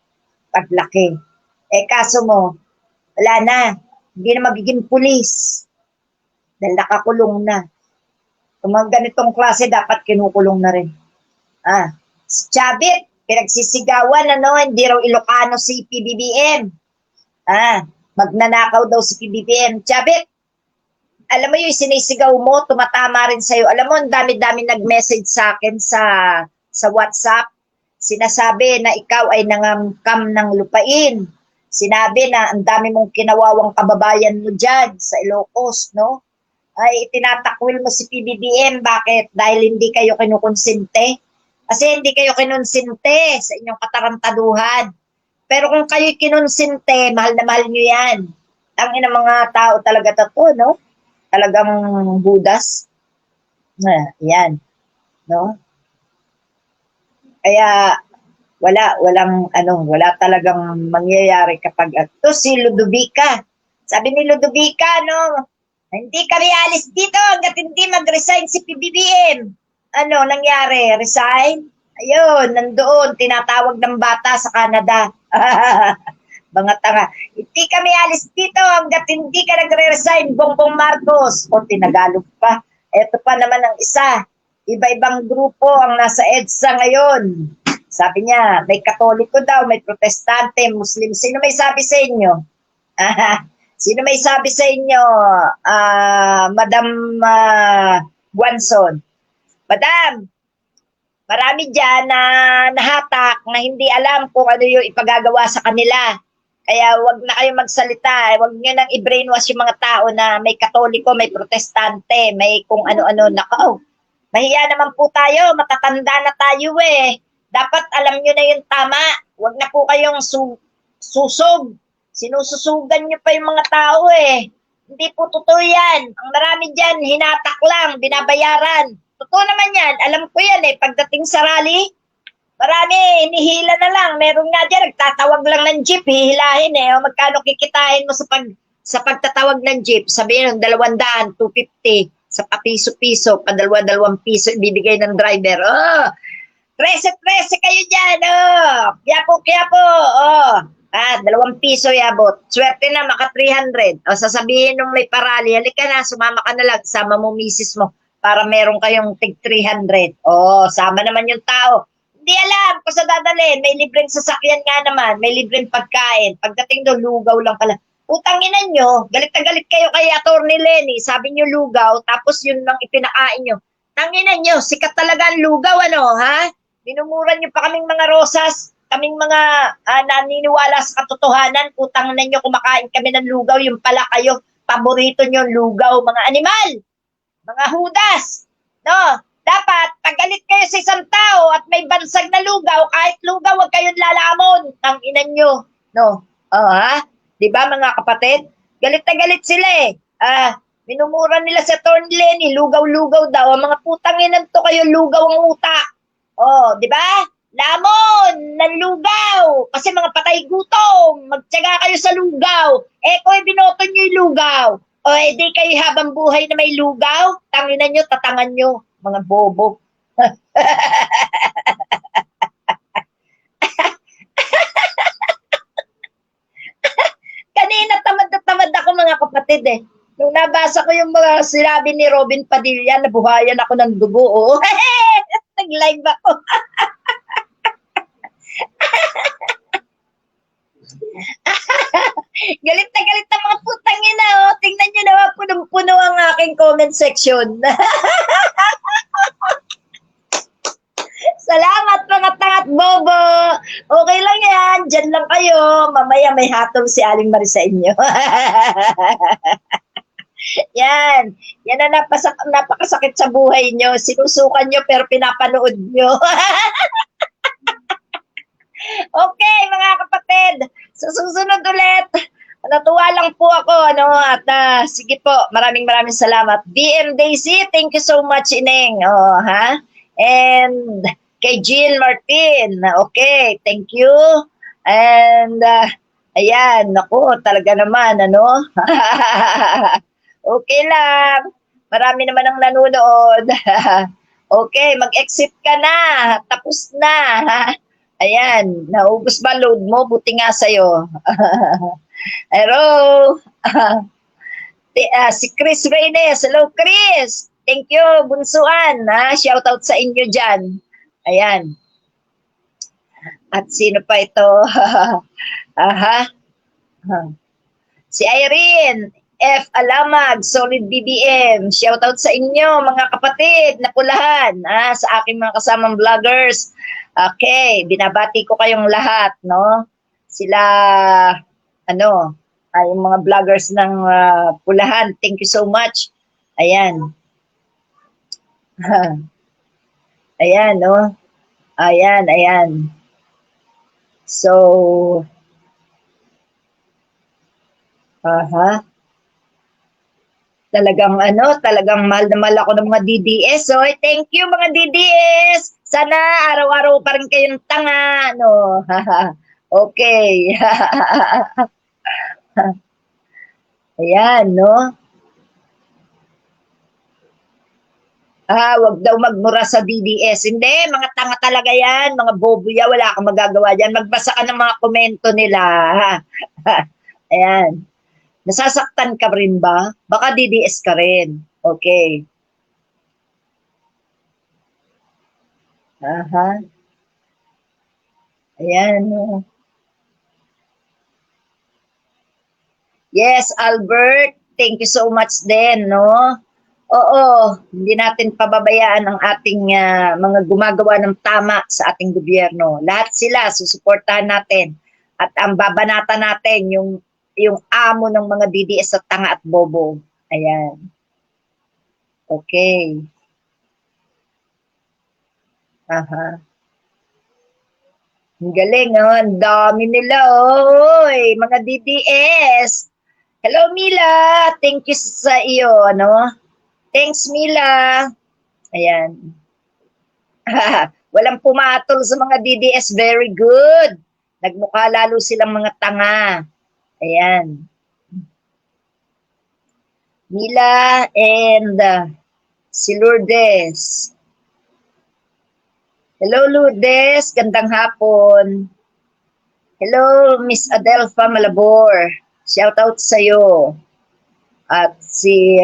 paglaki. Kaso mo, wala na. Hindi na magiging pulis. Dahil nakakulong na. Kung mga ganitong klase, dapat kinukulong na rin. Si Chavit, pinagsisigawan, hindi raw Ilocano si PBBM. Magnanakaw daw si PBBM. Chavit, alam mo yung sinisigaw mo, tumatama rin sa'yo. Alam mo, ang dami-dami nag-message sa akin sa WhatsApp. Sinasabi na ikaw ay nangamkam ng lupain. Sinabi na ang dami mong kinawawang kababayan mo dyan sa Ilocos, no? Ay tinatakwil mo si PBBM. Bakit? Dahil hindi kayo kinukonsinte. Kasi hindi kayo kinonsinte sa inyong katarantaduhan. Pero kung kayo kinonsinte, mahal na mahal nyo yan. Ang ina mga tao talaga to, no? Talagang budas. Yan. No? Kaya wala talagang mangyayari kapag to si Ludovica. Sabi ni Ludovica, no, hindi kami alis dito hanggat hindi mag-resign si PBBM. Ano nangyari? Resign? Ayun, nandoon, tinatawag ng bata sa Canada. Mga tanga. Hindi kami alis dito hanggat hindi ka nagre-resign, Bongbong Marcos. O, tinagalog pa. Ito pa naman ang isa. Iba-ibang grupo ang nasa EDSA ngayon. Sabi niya, may Katoliko daw, may Protestante, Muslim. Sino may sabi sa inyo? Sino may sabi sa inyo, Madam Guanson? Madam, marami dyan na nahatak na hindi alam kung ano yung ipagagawa sa kanila. Kaya wag na kayo magsalita. Wag nyo nang i-brainwash yung mga tao na may Katoliko, may Protestante, may kung ano-ano. Nako, mahiya naman po tayo. Matatanda na tayo eh. Dapat alam nyo na yung tama. Wag na po kayong susog. Sinususugan nyo pa yung mga tao eh. Hindi po totoo yan. Ang marami dyan, hinatak lang, binabayaran. Totoo naman yan. Alam ko yan eh. Pagdating sa rally, marami, hinihila na lang. Meron nga dyan, nagtatawag lang ng jeep, hihilahin eh. O magkano kikitain mo sa pagtatawag ng jeep? Sabihin, 200, 250, sa papiso-piso, pa 2 piso, ibibigay ng driver. Oh, 13 kayo dyan, oh. Kiyapo, oh. 2 piso yabot. Swerte na, maka 300. O sasabihin nung may parali, halika na, sumama ka na lang, sama mo misis mo, para meron kayong tig 300. Oh, sama naman yung tao. Hindi alam kung sa dadalhin. May libreng sasakyan nga naman. May libreng pagkain. Pagdating doon, lugaw lang pala. Utanginan nyo. Galit na galit kayo kay Atty. Lenny. Sabi nyo lugaw, tapos yun lang ipinakain nyo. Tanginan nyo. Sikat talaga ang lugaw, ha? Minumura nyo pa kaming mga rosas. Kaming mga naniniwala sa katotohanan. Utanginan nyo, kumakain kami ng lugaw. Yung pala kayo, paborito nyo lugaw. Mga animal. Mga hudas. No? Dapat, pag galit kayo sa isang tao at may bansag na lugaw, kahit lugaw, huwag kayong lalamon. Ang inan nyo. No? Di ba mga kapatid? Galit na galit sila eh. Minumura nila sa Atty. Lenny, lugaw-lugaw daw. Ang mga putang inan to kayo, lugaw ang utak. Di ba? Lamon ng lugaw. Kasi mga patay gutom. Magtiyaga kayo sa lugaw. Kung binoto nyo yung lugaw, di kayo habang buhay na may lugaw, tanginan nyo, tatangan nyo. Mga bobo. Kanina tamad na tamad ako mga kapatid eh. Nung nabasa ko yung mga sinabi ni Robin Padilla, nabuhayan ako ng dugo. Nag-live ako. Galit na galit na mga putang ina. Tingnan nyo naman, punong-puno ang aking comment section. Salamat mga tangat bobo. Okay lang yan. Diyan lang kayo. Mamaya may hatol si Aling Marie sa inyo. Yan. Yan na napakasakit sa buhay nyo. Sinusukan nyo pero pinapanood nyo. Okay, mga kapatid. Sa susunod ulit. Natuwa lang po ako. At sige po. Maraming salamat. BM Daisy, thank you so much, Ineng. And kay Jill Martin. Okay, thank you. And ayan, naku, talaga naman, Okay lang. Marami naman ang nanonood. Okay, mag-exit ka na. Tapos na. Ayan, naubos ba load mo? Buti nga sa'yo. Hello. Si Chris Reynes. Hello, Chris. Thank you, Bunsuan. Shout out sa inyo dyan. Ayan. At sino pa ito? Aha. Si Irene. F. Alamag, Solid BBM. Shout out sa inyo, mga kapatid na pulahan. Sa aking mga kasamang vloggers. Okay, binabati ko kayong lahat, no? Sila, yung mga vloggers ng pulahan. Thank you so much. Ayan. Ayan, no? Ayan. So, talagang mahal na mahal ako ng mga DDS. So, thank you mga DDS. Sana araw-araw pa rin kayong tanga, no? Okay. Ayan, no? Wag daw magmura sa DDS. Hindi, mga tanga talaga yan. Mga bobo yan, wala kang magagawa dyan. Magbasa ka ng mga komento nila. Ayan. Nasasaktan ka rin ba? Baka DDS ka rin. Okay. Ayan. Yes, Albert. Thank you so much din, no? Oo, hindi natin pababayaan ang ating mga gumagawa ng tama sa ating gobyerno. Lahat sila, susuportahan natin. At ang babanata natin, yung amo ng mga DDS at tanga at bobo. Ayan. Okay. Ang galing, oh. Ang dami nila, oy. Mga DDS. Hello, Mila. Thank you sa iyo, Thanks, Mila. Ayan. Walang pumatol sa mga DDS. Very good. Nagmukha lalo silang mga tanga. Ayan. Mila and si Lourdes. Hello, Lourdes. Gandang hapon. Hello, Miss Adelfa Malabor. Shout out sa'yo. At si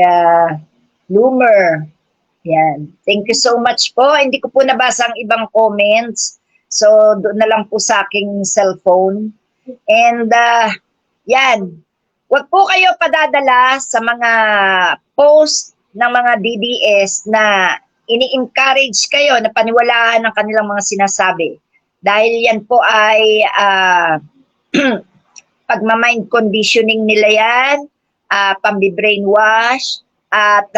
Loomer. Yan. Thank you so much po. Hindi ko po nabasa ang ibang comments. So, doon na lang po sa aking cellphone. And, yan. Huwag po kayo padadala sa mga post ng mga DDS na ini-encourage kayo na paniwalaan ng kanilang mga sinasabi. Dahil yan po ay pagmamind conditioning nila yan, pambi-brainwash, at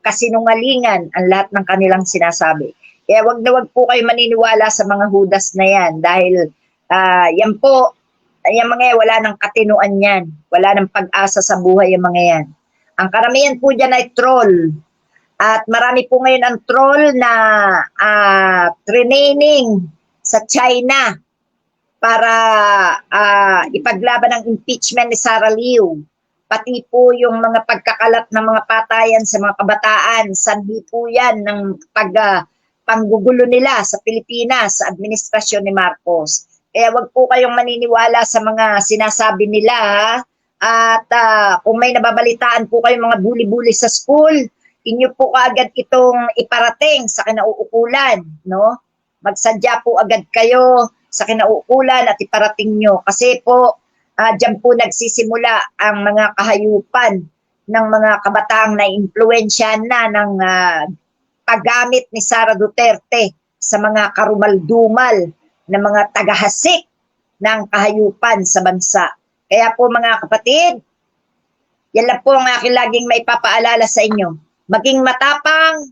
kasinungalingan ang lahat ng kanilang sinasabi. Kaya wag na wag po kayo maniniwala sa mga hudas na yan dahil yan po, yung mga yan, wala nang katinuan yan. Wala nang pag-asa sa buhay yung mga yan. Ang karamihan po dyan ay troll. At marami po ngayon ang troll na training sa China para ipaglaban ang impeachment ni Sara Liu. Pati po yung mga pagkakalat ng mga patayan sa mga kabataan, sanhi po yan ng panggugulo nila sa Pilipinas, sa administrasyon ni Marcos. Kaya wag po kayong maniniwala sa mga sinasabi nila. At kung may nababalitaan po kayong mga bully-bully sa school, inyo po agad itong iparating sa kinauukulan, no? Magsadya po agad kayo sa kinauukulan at iparating nyo. Kasi po, diyan po nagsisimula ang mga kahayupan ng mga kabataang na-impluensyahan na ng paggamit ni Sara Duterte sa mga karumal-dumal na mga tagahasik ng kahayupan sa bansa. Kaya po mga kapatid, yan lang po ang aking laging maipapaalala sa inyo. Maging matapang,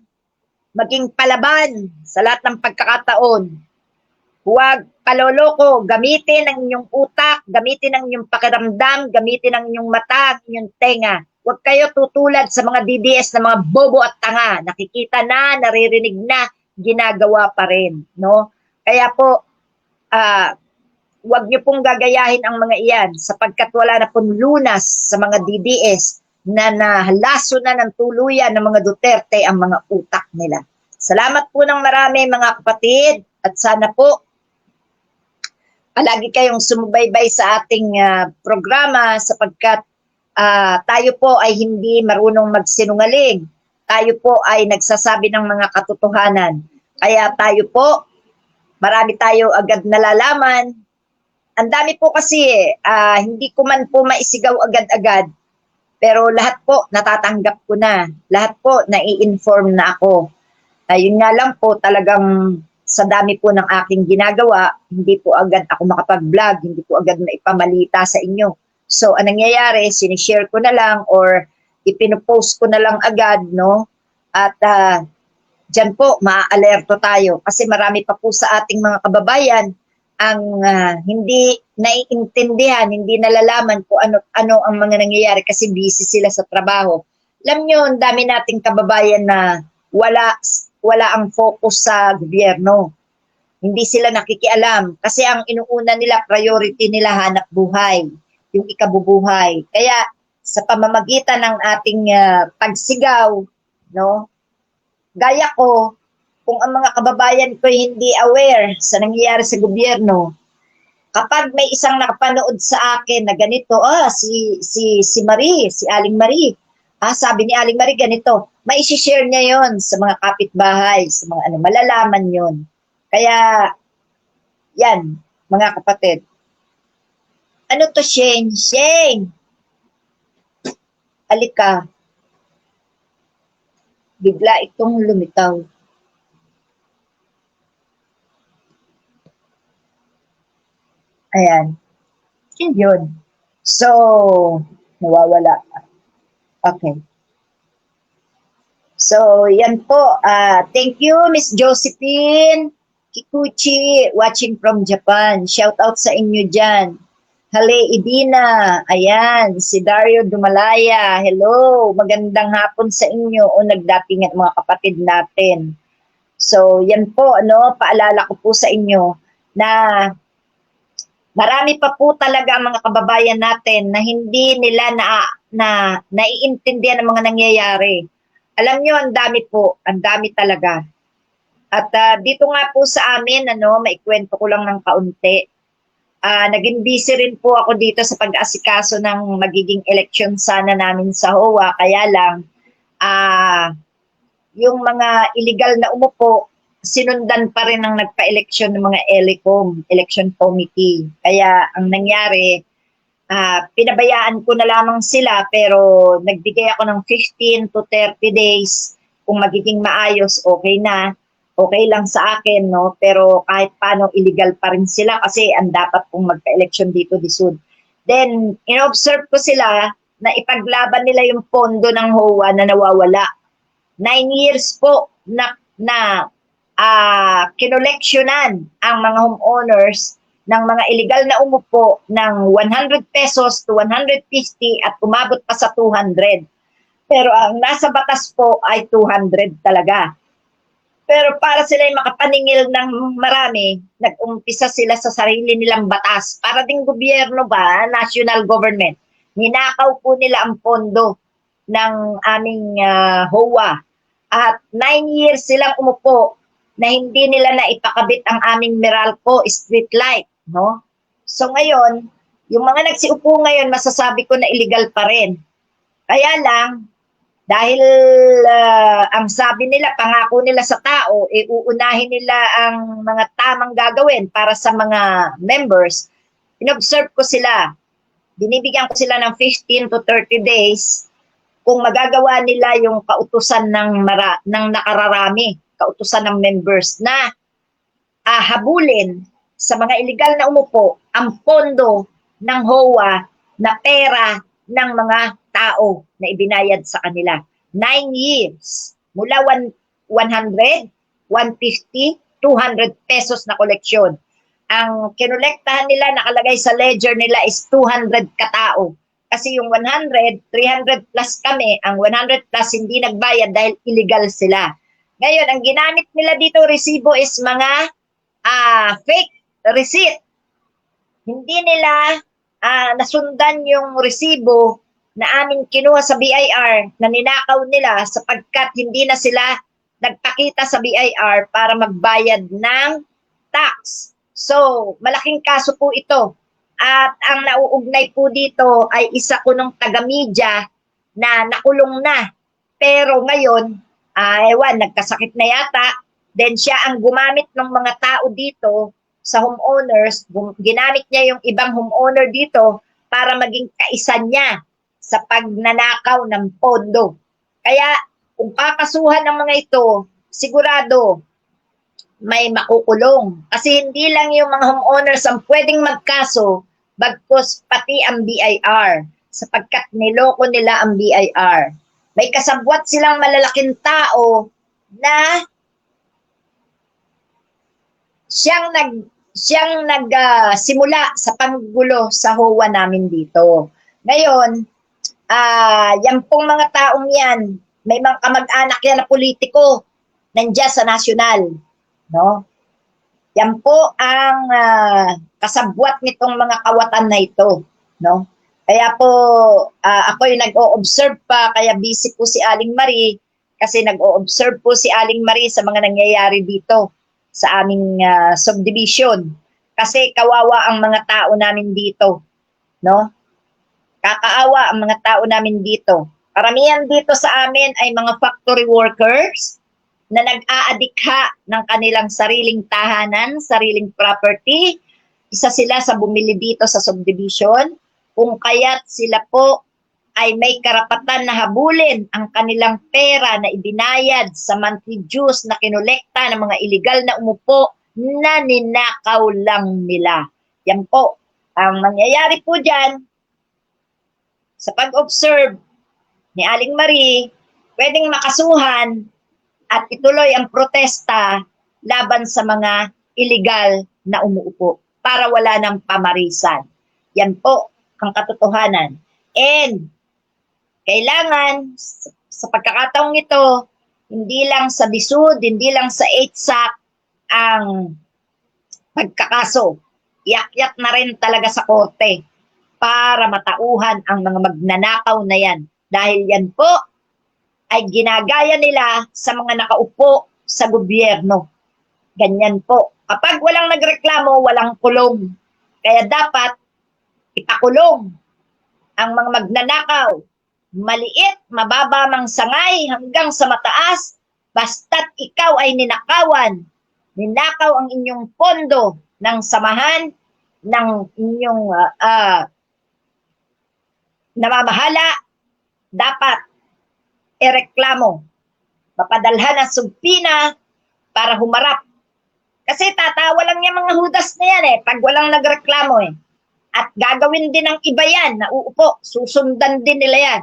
maging palaban sa lahat ng pagkakataon. Huwag paloloko, gamitin ang inyong utak, gamitin ang inyong pakiramdam, gamitin ang inyong mata, ang inyong tenga. Huwag kayo tutulad sa mga DDS na mga bobo at tanga. Nakikita na, naririnig na, ginagawa pa rin. No? Kaya po, huwag niyo pong gagayahin ang mga iyan sapagkat wala na pong lunas sa mga DDS na nahalaso na ng tuluyan ng mga Duterte ang mga utak nila. Salamat po ng marami mga kapatid at sana po lagi kayong sumubaybay sa ating programa sapagkat tayo po ay hindi marunong magsinungaling. Tayo po ay nagsasabi ng mga katotohanan. Kaya tayo po, marami tayo agad nalalaman. Ang dami po kasi hindi ko man po maisigaw agad-agad. Pero lahat po natatanggap ko na. Lahat po nai-inform na ako. Yun nga lang po talagang sa dami po ng aking ginagawa, hindi po agad ako makapag-vlog, hindi po agad maipamalita sa inyo. So, anong nangyayari, sinishare ko na lang or ipinopost ko na lang agad, no? At dyan po, maa-alerto tayo. Kasi marami pa po sa ating mga kababayan ang hindi naiintindihan, hindi nalalaman kung ano ang mga nangyayari kasi busy sila sa trabaho. Alam nyo, ang dami nating kababayan na wala ang focus sa gobyerno. Hindi sila nakikialam kasi ang inuuna nila, priority nila hanap buhay, yung ikabubuhay. Kaya sa pamamagitan ng ating pagsigaw, no, gaya ko, kung ang mga kababayan ko hindi aware sa nangyayari sa gobyerno, kapag may isang nakapanood sa akin na ganito, si Marie, si Aling Marie, sabi ni Aling Marie ganito, may isi-share niya yon sa mga kapitbahay, sa mga malalaman yon. Kaya, yan, mga kapatid. Ano to, Shane? Shane! Alika. Bigla itong lumitaw. Ayan. Yun. So, nawawala. Okay. So, yan po. Thank you, Miss Josephine Kikuchi, watching from Japan. Shout out sa inyo dyan. Hale Idina, ayan, si Dario Dumalaya, hello, magandang hapon sa inyo o nagdatingan mga kapatid natin. So, yan po, paalala ko po sa inyo na marami pa po talaga ang mga kababayan natin na hindi nila naiintindihan ang mga nangyayari. Alam nyo, ang dami talaga. At dito nga po sa amin, maikwento ko lang ng kaunti. Naging busy rin po ako dito sa pag-asikaso ng magiging election sana namin sa HOA. Kaya lang, yung mga illegal na umupo, sinundan pa rin ang nagpa-eleksyon ng mga ELECOM, Election Committee. Kaya ang nangyari, pinabayaan ko na lamang sila pero nagbigay ako ng 15 to 30 days. Kung magiging maayos, okay na. Okay lang sa akin, no? Pero kahit paano, illegal pa rin sila kasi ang dapat kong magpa-election dito di Sud. Then, in-observe ko sila na ipaglaban nila yung pondo ng HOA na nawawala. 9 years po na kinoleksyonan ang mga homeowners ng mga illegal na umupo ng 100 pesos to 150 at umabot pa sa 200. Pero ang nasa batas po ay 200 talaga. Pero para sila makapaningil ng marami, nag-umpisa sila sa sarili nilang batas. Para ding gobyerno ba, national government, ninakaw po nila ang pondo ng aming HOA. At 9 years silang umupo na hindi nila naipakabit ang aming Meralco street light. No? So ngayon, yung mga nagsiupo ngayon, masasabi ko na illegal pa rin. Kaya lang, dahil ang sabi nila, pangako nila sa tao, uunahin nila ang mga tamang gagawin para sa mga members. In-observe ko sila. Binibigyan ko sila ng 15 to 30 days kung magagawa nila yung kautusan ng nakararami, kautusan ng members na habulin sa mga illegal na umupo ang pondo ng HOA na pera ng mga tao na ibinayad sa kanila. 9 years. Mula 100, 150, 200 pesos na koleksyon. Ang kinolektahan nila, nakalagay sa ledger nila is 200 katao. Kasi yung 100, 300 plus kami, ang 100 plus hindi nagbayad dahil illegal sila. Ngayon, ang ginamit nila dito, resibo is mga fake receipt. Hindi nila nasundan yung resibo na aming kinuha sa BIR na ninakaw nila sapagkat hindi na sila nagpakita sa BIR para magbayad ng tax. So, malaking kaso po ito. At ang nauugnay po dito ay isa ko nung taga-media na nakulong na. Pero ngayon, ewan, nagkasakit na yata. Then siya ang gumamit ng mga tao dito sa homeowners. Ginamit niya yung ibang homeowner dito para maging kaisa niya sa pagnanakaw ng pondo. Kaya kung kakasuhan ng mga ito, sigurado may makukulong. Kasi hindi lang yung mga homeowners ang pwedeng magkaso, bagkus pati ang BIR, sapagkat niloko nila ang BIR. May kasabwat silang malalaking tao na siyang nagsimula sa panggulo sa HOA namin dito. Ngayon, yan pong mga taong yan, may mga kamag-anak yan na politiko nandiyan sa nasyonal, no? Yan po ang kasabwat nitong mga kawatan na ito, no? Kaya po ako yung nag-o-observe pa, kaya busy po si Aling Marie kasi nag-o-observe po si Aling Marie sa mga nangyayari dito sa aming subdivision. Kasi kawawa ang mga tao namin dito, no? Kakaawa ang mga tao namin dito. Karamihan dito sa amin ay mga factory workers na nag-aadikha ng kanilang sariling tahanan, sariling property. Isa sila sa bumili dito sa subdivision. Kung kaya't sila po ay may karapatan na habulin ang kanilang pera na ibinayad sa monthly dues na kinolekta ng mga illegal na umupo na ninakaw lang nila. Yan po. Ang nangyayari po dyan, sa pag-observe ni Aling Marie, pwedeng makasuhan at ituloy ang protesta laban sa mga illegal na umuupo para wala ng pamarisan. Yan po ang katotohanan. And kailangan sa pagkakataong ito, hindi lang sa DSUD, hindi lang sa 8SAC ang pagkakaso. Iyak-yak na rin talaga sa korte para matauhan ang mga magnanakaw na yan. Dahil yan po ay ginagaya nila sa mga nakaupo sa gobyerno. Ganyan po. Kapag walang nagreklamo, walang kulong. Kaya dapat ipakulong ang mga magnanakaw. Maliit, mababa mang sangay hanggang sa mataas, basta't ikaw ay ninakawan. Ninakaw ang inyong pondo ng samahan ng inyong namamahala, dapat ireklamo. Papadalhan ng subpina para humarap. Kasi tatawa lang yung mga hudas na yan pag walang nagreklamo At gagawin din ng iba yan na uupo, susundan din nila yan.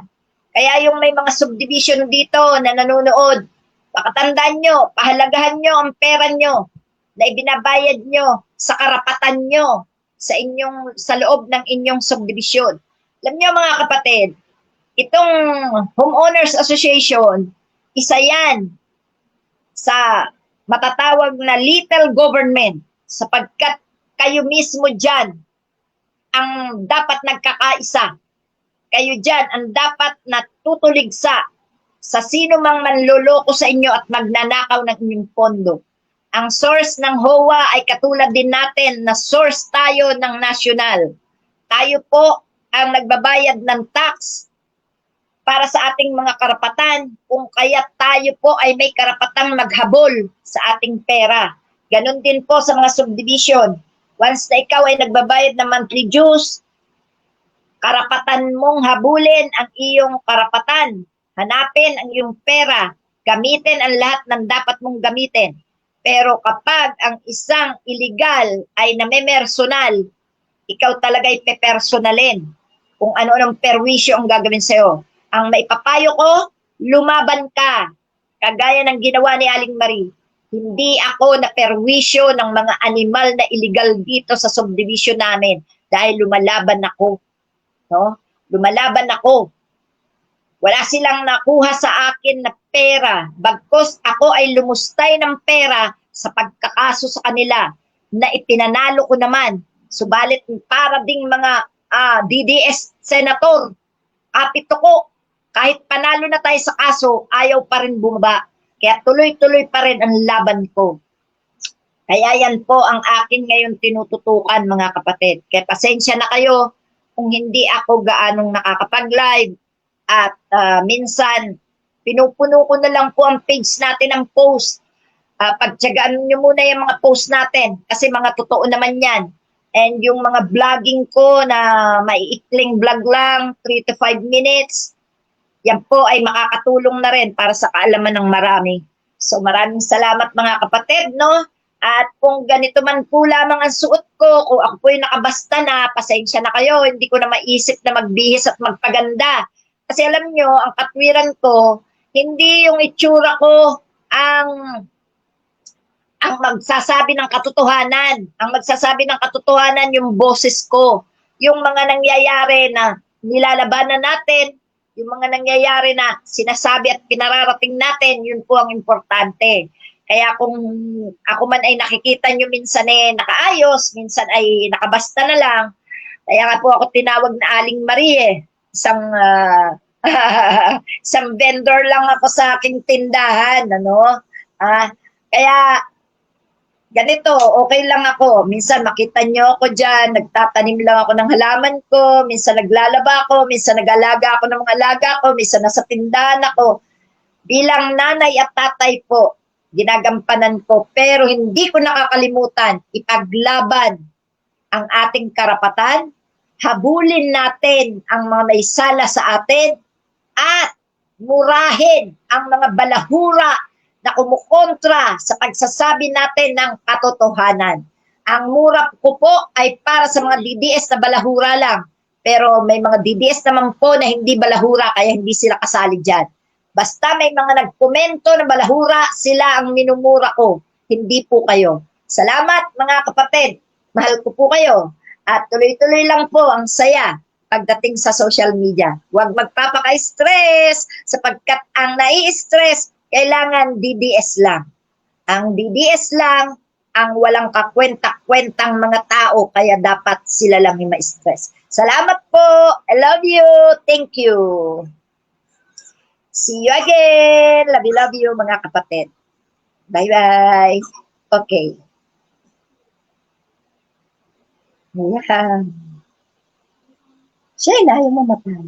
Kaya yung may mga subdivision dito na nanonood, pakatandaan nyo, pahalagahan nyo ang pera nyo na ibinabayad nyo sa karapatan nyo sa loob ng inyong subdivision. Alam nyo mga kapatid, itong Homeowners Association, isa yan sa matatawag na little government sapagkat kayo mismo dyan ang dapat nagkakaisa. Kayo dyan ang dapat natutuligsa sa sino mang manloloko sa inyo at magnanakaw ng inyong pondo. Ang source ng HOA ay katulad din natin na source tayo ng nasyonal. Tayo po ang nagbabayad ng tax para sa ating mga karapatan, kung kaya tayo po ay may karapatang maghabol sa ating pera. Ganon din po sa mga subdivision. Once na ikaw ay nagbabayad ng monthly dues, karapatan mong habulin ang iyong karapatan. Hanapin ang iyong pera. Gamitin ang lahat ng dapat mong gamitin. Pero kapag ang isang illegal ay namemersonal, ikaw talaga'y pepersonalin kung ano-anong perwisyo ang gagawin sa'yo. Ang maipapayo ko, lumaban ka. Kagaya ng ginawa ni Aling Marie. Hindi ako na perwisyo ng mga animal na illegal dito sa subdivision namin dahil lumalaban ako. No? Lumalaban ako. Wala silang nakuha sa akin na pera. Bagkus ako ay lumustay ng pera sa pagkakaso sa kanila na ipinanalo ko naman. Subalit para ding mga DDS senator, kapito ko, kahit panalo na tayo sa kaso, ayaw pa rin bumaba. Kaya tuloy-tuloy pa rin ang laban ko. Kaya yan po ang akin ngayon tinututukan mga kapatid. Kaya pasensya na kayo kung hindi ako gaanong nakakapag-live at minsan pinupuno ko na lang po ang page natin ng post. Pagtyagaan nyo muna yung mga post natin kasi mga totoo naman yan. And yung mga vlogging ko na maiikling vlog lang, 3 to 5 minutes, yan po ay makakatulong na rin para sa kaalaman ng marami. So maraming salamat mga kapatid, no? At kung ganito man po lamang ang suot ko, kung ako po yung nakabasta na, pasensya na kayo, hindi ko na maisip na magbihis at magpaganda. Kasi alam nyo, ang katwiran ko, hindi yung itsura ko ang magsasabi ng katotohanan. Ang magsasabi ng katotohanan yung boses ko. Yung mga nangyayari na nilalabanan natin, yung mga nangyayari na sinasabi at pinararating natin, yun po ang importante. Kaya kung ako man ay nakikita nyo minsan nakaayos, minsan ay nakabasta na lang, kaya nga po ako tinawag na Aling Marie. Isang isang vendor lang ako sa aking tindahan, ano? Kaya ganito, okay lang ako. Minsan makita nyo ako dyan, nagtatanim lang ako ng halaman ko, minsan naglalaba ako, minsan nag-alaga ako ng mga alaga ko, minsan nasa tindahan ako. Bilang nanay at tatay po, ginagampanan ko, pero hindi ko nakakalimutan ipaglaban ang ating karapatan, habulin natin ang mga may sala sa atin, at murahin ang mga balahura na kumukontra sa pagsasabi natin ng katotohanan. Ang mura ko po ay para sa mga DDS na balahura lang. Pero may mga DDS naman po na hindi balahura kaya hindi sila kasali dyan. Basta may mga nagkomento na balahura, sila ang minumura ko. Hindi po kayo. Salamat mga kapatid. Mahal ko po kayo. At tuloy-tuloy lang po ang saya pagdating sa social media. Huwag magpapaka-stress sapagkat ang nai-stress kailangan DDS lang. Ang DDS lang ang walang kakwenta-kwentang mga tao kaya dapat sila lang yung ma-stress. Salamat po. I love you. Thank you. See you again. Love you mga kapatid. Bye-bye. Okay. Ayan. Siya, ayaw mo matay.